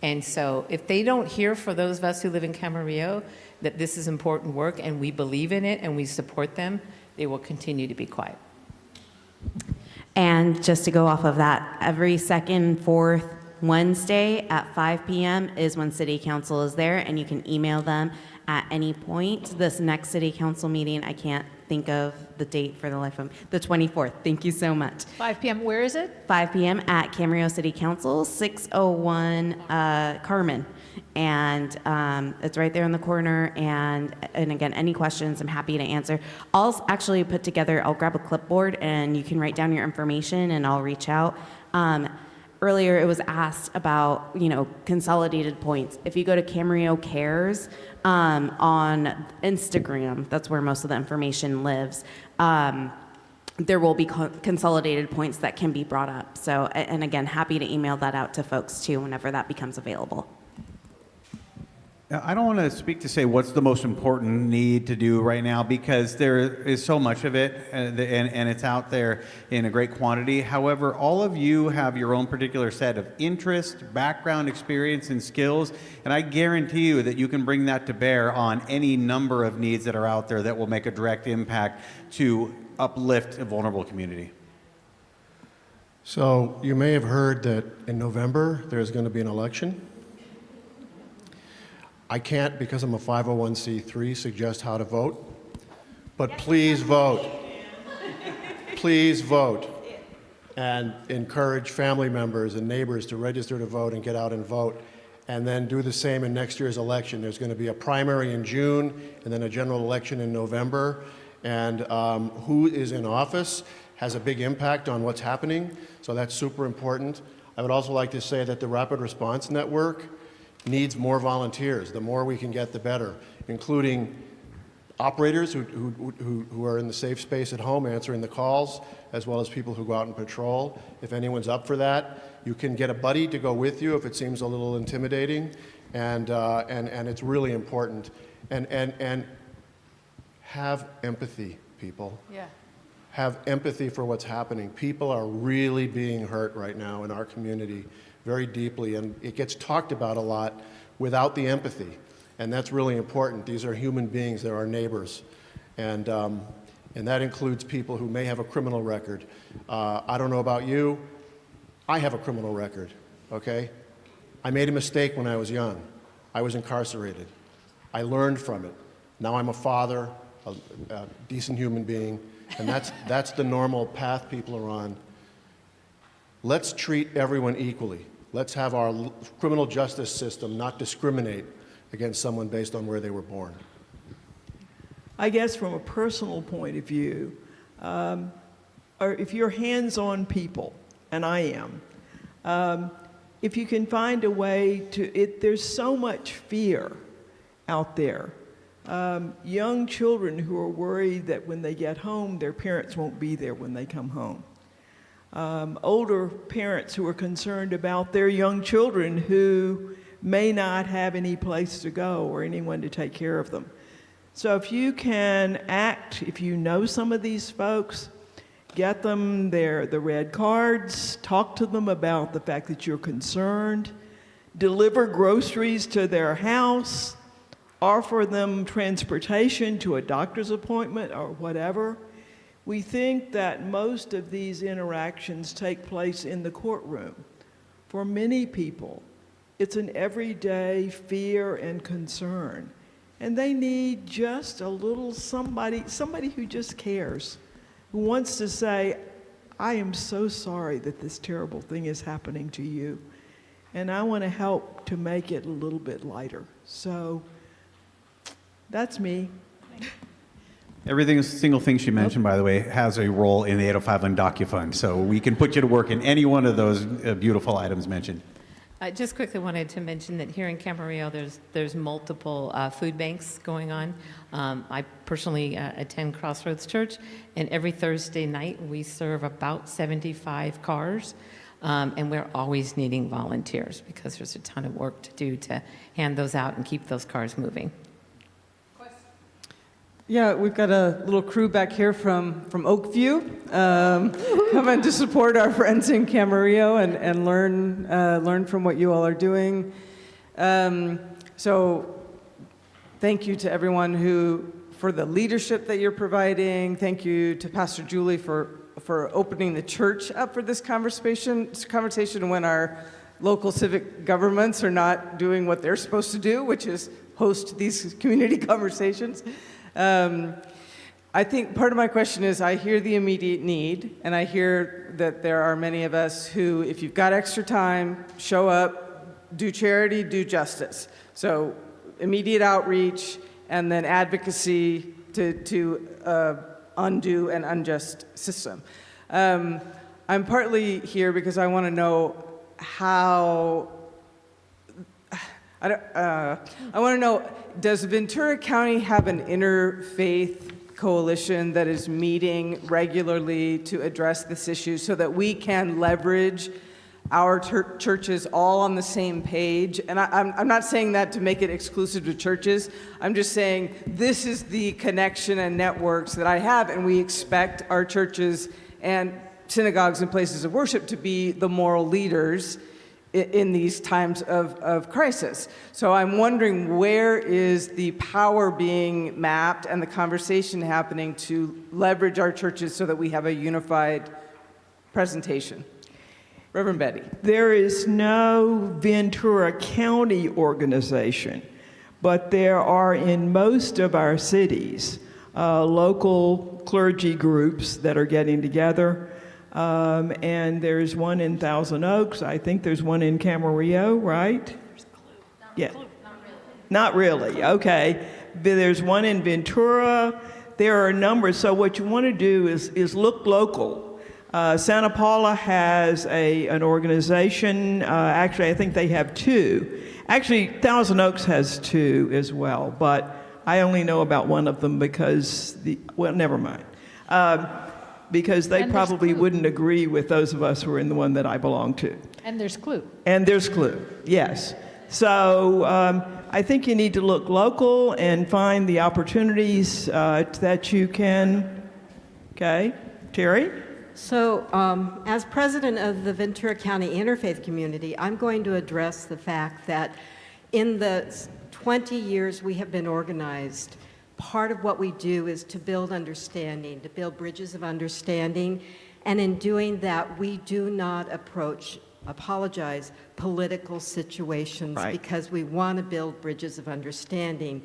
And so if they don't hear for those of us who live in Camarillo that this is important work and we believe in it and we support them, they will continue to be quiet. And just to go off of that, every second, fourth Wednesday at 5 p.m. is when City Council is there, and you can email them at any point. This next City Council meeting, I can't think of the date for the life of me, the 24th. Thank you so much. 5 p.m. Where is it? 5 p.m. at Camarillo City Council, 601 Carmen. And it's right there in the corner. And again, any questions, I'm happy to answer. I'll actually I'll grab a clipboard and you can write down your information and I'll reach out. Earlier, it was asked about, consolidated points. If you go to Camarillo Cares on Instagram, that's where most of the information lives, there will be consolidated points that can be brought up. So, and again, happy to email that out to folks too whenever that becomes available. Now, I don't want to speak to say what's the most important need to do right now, because there is so much of it and it's out there in a great quantity. However, all of you have your own particular set of interest, background, experience, and skills, and I guarantee you that you can bring that to bear on any number of needs that are out there that will make a direct impact to uplift a vulnerable community. So you may have heard that in November there's going to be an election. I can't, because I'm a 501c3, suggest how to vote, but please vote. Please vote. And encourage family members and neighbors to register to vote and get out and vote. And then do the same in next year's election. There's going to be a primary in June and then a general election in November. And who is in office has a big impact on what's happening, so that's super important. I would also like to say that the Rapid Response Network needs more volunteers. The more we can get, the better, including operators who are in the safe space at home answering the calls, as well as people who go out and patrol. If anyone's up for that, you can get a buddy to go with you if it seems a little intimidating, and it's really important. And have empathy, people. Yeah. Have empathy for what's happening. People are really being hurt right now in our community very deeply, and it gets talked about a lot without the empathy, and that's really important. These are human beings, they're our neighbors, and that includes people who may have a criminal record. I don't know about you, I have a criminal record, okay? I made a mistake when I was young. I was incarcerated. I learned from it. Now I'm a father, a decent human being, and that's the normal path people are on. Let's treat everyone equally. Let's have our criminal justice system not discriminate against someone based on where they were born. I guess from a personal point of view, or if you're hands-on people, and I am, if you can find a way there's so much fear out there. Young children who are worried that when they get home, their parents won't be there when they come home. Older parents who are concerned about their young children who may not have any place to go or anyone to take care of them. So if you can act, if you know some of these folks, get them the red cards, talk to them about the fact that you're concerned, deliver groceries to their house, offer them transportation to a doctor's appointment or whatever. We think that most of these interactions take place in the courtroom. For many people, it's an everyday fear and concern. And they need just a little somebody who just cares, who wants to say, I am so sorry that this terrible thing is happening to you, and I want to help to make it a little bit lighter. So that's me. Every single thing she mentioned, by the way, has a role in the 805 DocuFund, so we can put you to work in any one of those beautiful items mentioned. I just quickly wanted to mention that here in Camarillo, there's multiple food banks going on. I personally attend Crossroads Church, and every Thursday night we serve about 75 cars, and we're always needing volunteers because there's a ton of work to do to hand those out and keep those cars moving. Yeah, we've got a little crew back here from Oakview, coming to support our friends in Camarillo and learn from what you all are doing. So thank you to everyone for the leadership that you're providing. Thank you to Pastor Julie for opening the church up for this conversation when our local civic governments are not doing what they're supposed to do, which is host these community conversations. I think part of my question is I hear the immediate need, and I hear that there are many of us who, if you've got extra time, show up, do charity, do justice. So immediate outreach, and then advocacy to undo an unjust system. I'm partly here because I want to know how I want to know, does Ventura County have an interfaith coalition that is meeting regularly to address this issue so that we can leverage our churches all on the same page? And I'm not saying that to make it exclusive to churches. I'm just saying this is the connection and networks that I have, and we expect our churches and synagogues and places of worship to be the moral leaders in these times of crisis. So I'm wondering, where is the power being mapped and the conversation happening to leverage our churches so that we have a unified presentation? Reverend Betty. There is no Ventura County organization, but there are in most of our cities local clergy groups that are getting together. And there's one in Thousand Oaks. I think there's one in Camarillo, right? There's a clue. Yeah. Not really. Okay. There's one in Ventura. There are a number. So what you want to do is look local Santa Paula has an organization. Actually, I think they have two. Actually, Thousand Oaks has two as well, but I only know about one of them because well, never mind. Because they probably wouldn't agree with those of us who are in the one that I belong to. And there's Clue. And there's Clue, yes. So I think you need to look local and find the opportunities that you can. Okay, Terry? So, as president of the Ventura County Interfaith Community, I'm going to address the fact that in the 20 years we have been organized, part of what we do is to build understanding, to build bridges of understanding, and in doing that, we do not apologize, political situations because we want to build bridges of understanding,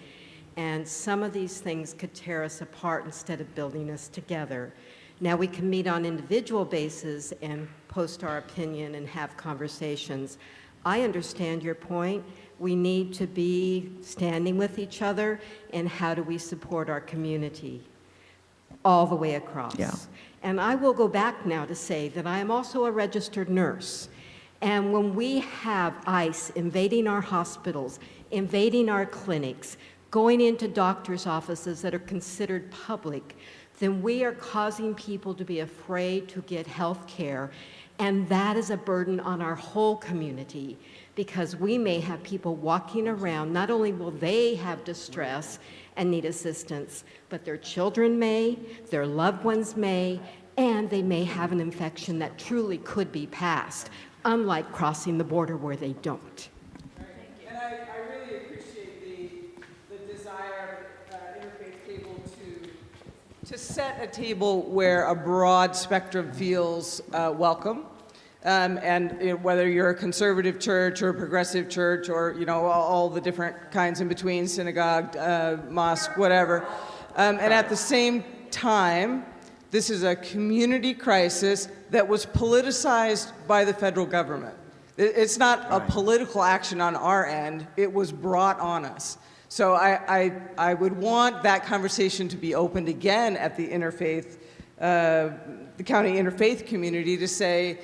and some of these things could tear us apart instead of building us together. Now, we can meet on individual basis and post our opinion and have conversations. I understand your point. We need to be standing with each other, and how do we support our community all the way across. Yeah. And I will go back now to say that I am also a registered nurse. And when we have ICE invading our hospitals, invading our clinics, going into doctors' offices that are considered public, then we are causing people to be afraid to get health care. And that is a burden on our whole community, because we may have people walking around, not only will they have distress and need assistance, but their children may, their loved ones may, and they may have an infection that truly could be passed, unlike crossing the border where they don't. And I really appreciate the desire of Interfaith Cable to set a table where a broad spectrum feels welcome. And whether you're a conservative church or a progressive church or, all the different kinds in between, synagogue, mosque, whatever. And at the same time, this is a community crisis that was politicized by the federal government. It's not a political action on our end. It was brought on us. So I would want that conversation to be opened again at the interfaith, the county interfaith community, to say,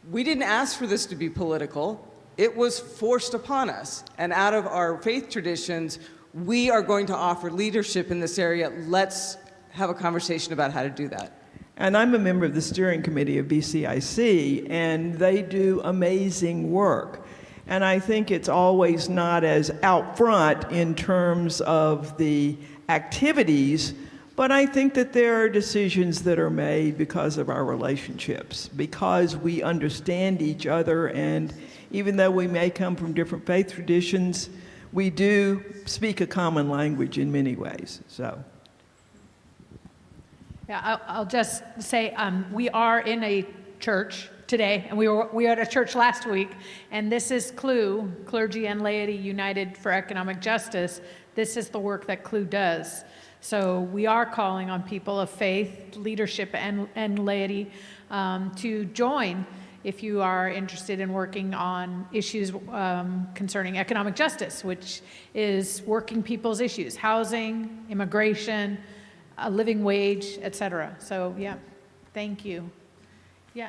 we didn't ask for this to be political. It was forced upon us. And out of our faith traditions, we are going to offer leadership in this area. Let's have a conversation about how to do that. And I'm a member of the steering committee of BCIC, and they do amazing work. And I think it's always not as out front in terms of the activities, but I think that there are decisions that are made because of our relationships, because we understand each other, and even though we may come from different faith traditions, we do speak a common language in many ways. So. Yeah, I'll just say we are in a church today, and we were at a church last week, and this is CLUE, Clergy and Laity United for Economic Justice. This is the work that CLUE does. So we are calling on people of faith, leadership, and laity to join if you are interested in working on issues concerning economic justice, which is working people's issues, housing, immigration, a living wage, etc. So yeah, thank you. Yeah.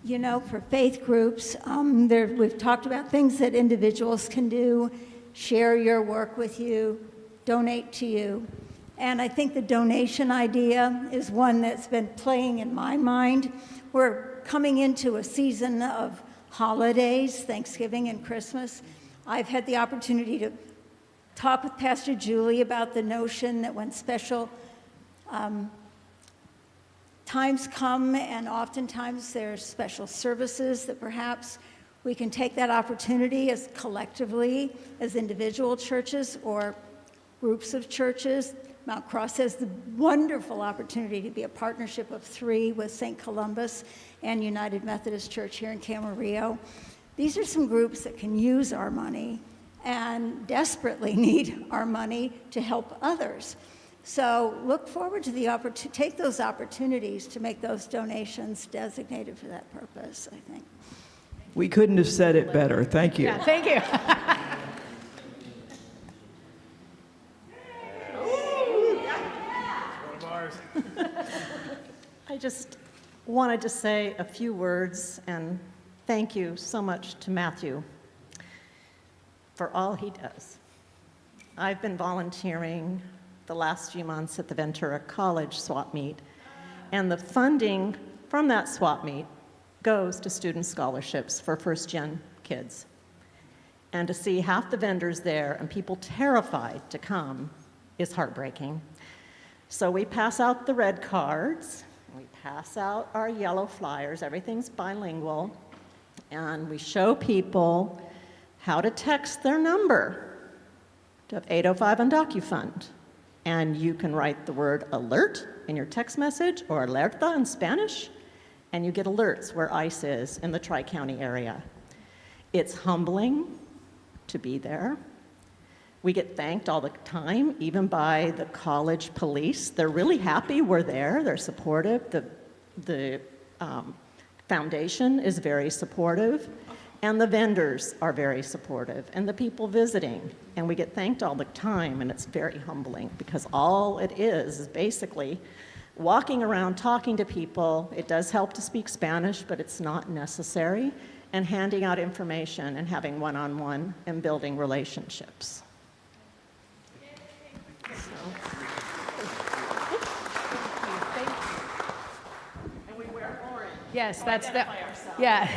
You know, for faith groups, we've talked about things that individuals can do, share your work with you, donate to you. And I think the donation idea is one that's been playing in my mind. We're coming into a season of holidays, Thanksgiving and Christmas. I've had the opportunity to talk with Pastor Julie about the notion that when special times come, and oftentimes there's special services, that perhaps we can take that opportunity as collectively, as individual churches or groups of churches. Mount Cross has the wonderful opportunity to be a partnership of 3 with St. Columbus and United Methodist Church here in Camarillo. These are some groups that can use our money and desperately need our money to help others. So look forward to the take those opportunities to make those donations designated for that purpose, I think. We couldn't have said it better. Thank you. Yeah, thank you. just wanted to say a few words and thank you so much to Matthew for all he does. I've been volunteering the last few months at the Ventura College swap meet, and the funding from that swap meet goes to student scholarships for first-gen kids. And to see half the vendors there and people terrified to come is heartbreaking. So we pass out the red cards, we pass out our yellow flyers, everything's bilingual, and we show people how to text their number to 805 on DocuFund. And you can write the word alert in your text message or alerta in Spanish, and you get alerts where ICE is in the Tri-County area. It's humbling to be there. We get thanked all the time, even by the college police. They're really happy we're there. They're supportive. The foundation is very supportive. And the vendors are very supportive, and the people visiting. And we get thanked all the time, and it's very humbling because all it is basically walking around, talking to people. It does help to speak Spanish, but it's not necessary, and handing out information and having one-on-one and building relationships. And we wear orange. Yes, that's the, yeah.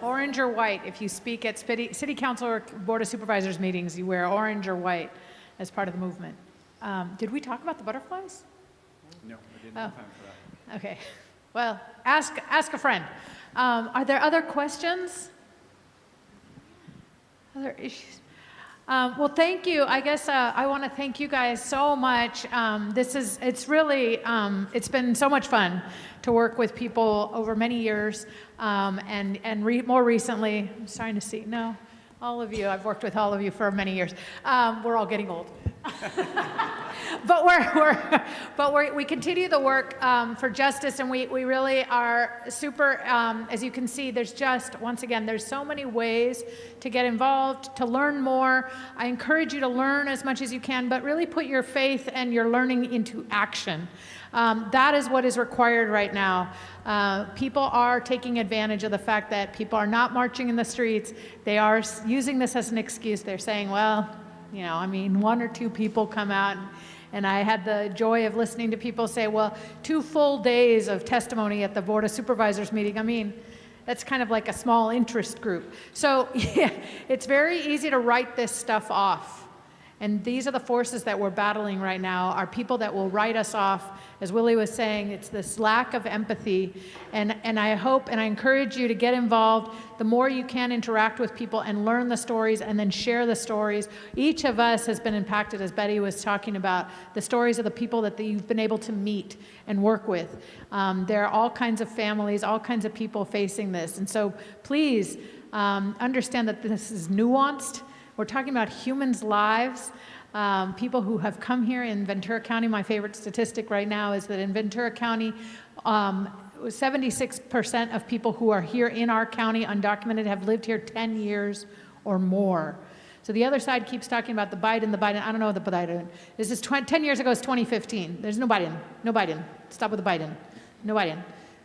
Orange or white. If you speak at city council or board of supervisors meetings, you wear orange or white as part of the movement. Did we talk about the butterflies? No, I didn't have time for that. Okay. Well, ask a friend. Are there other questions? Other issues? Well, thank you. I guess I want to thank you guys so much. It's really, it's been so much fun to work with people over many years. More recently, I'm starting to see, no, all of you, I've worked with all of you for many years. We're all getting old. But we continue the work for justice, and we really are super, as you can see, there's just, once again, there's so many ways to get involved, to learn more. I encourage you to learn as much as you can, but really put your faith and your learning into action. That is what is required right now. People are taking advantage of the fact that people are not marching in the streets. They are using this as an excuse. They're saying, well, you know, I mean, 1 or 2 people come out, and I had the joy of listening to people say, well, 2 full days of testimony at the Board of Supervisors meeting. I mean, that's kind of like a small interest group. So yeah, it's very easy to write this stuff off. And these are the forces that we're battling right now, are people that will write us off. As Willie was saying, it's this lack of empathy. And I hope and I encourage you to get involved. The more you can interact with people and learn the stories and then share the stories. Each of us has been impacted, as Betty was talking about, the stories of the people that you've been able to meet and work with. There are all kinds of families, all kinds of people facing this. And so please understand that this is nuanced. We're talking about humans' lives, people who have come here in Ventura County. My favorite statistic right now is that in Ventura County, 76% of people who are here in our county undocumented have lived here 10 years or more. So the other side keeps talking about the Biden. I don't know what the Biden. This is 10 years ago, it's 2015. There's no Biden. Stop with the Biden. No Biden.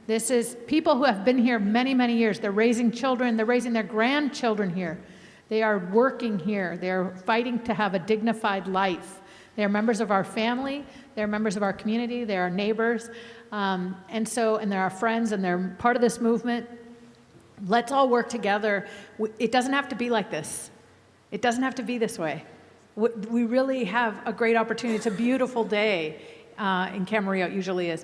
This is people who have been here many, many years. They're raising children. They're raising their grandchildren here. They are working here. They're fighting to have a dignified life. They are members of our family. They're members of our community. They're our neighbors. And they're our friends, and they're part of this movement. Let's all work together. It doesn't have to be like this. It doesn't have to be this way. We really have a great opportunity. It's a beautiful day. In Camarillo, it usually is.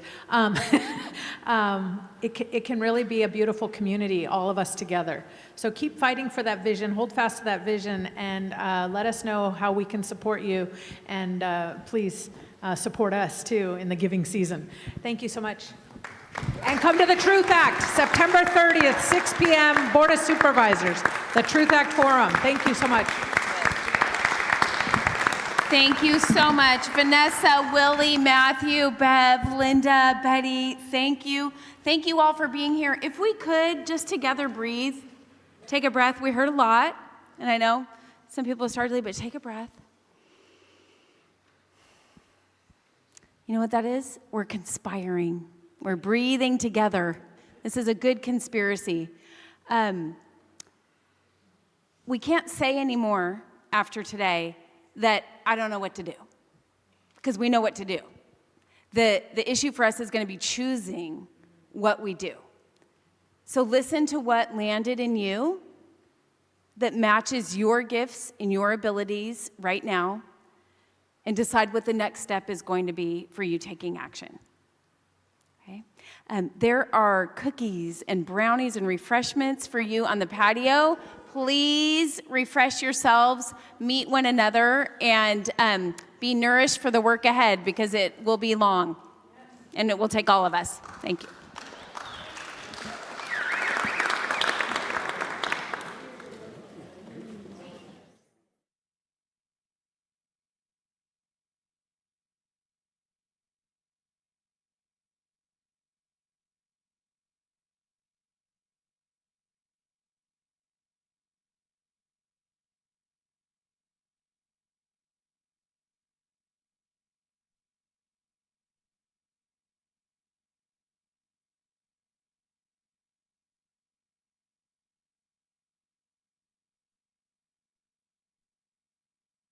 It can really be a beautiful community, all of us together. So keep fighting for that vision, hold fast to that vision, and let us know how we can support you. And please support us too in the giving season. Thank you so much. And come to the Truth Act, September 30th, 6 p.m., Board of Supervisors, the Truth Act Forum. Thank you so much. Thank you so much. Vanessa, Willie, Matthew, Bev, Linda, Betty, thank you. Thank you all for being here. If we could, just together breathe, take a breath. We heard a lot, and I know some people started to leave, but take a breath. You know what that is? We're conspiring. We're breathing together. This is a good conspiracy. We can't say anymore after today that I don't know what to do, because we know what to do. The issue for us is going to be choosing what we do. So listen to what landed in you that matches your gifts and your abilities right now, and decide what the next step is going to be for you taking action. Okay? There are cookies and brownies and refreshments for you on the patio. Please refresh yourselves, meet one another, and be nourished for the work ahead, because it will be long and it will take all of us. Thank you.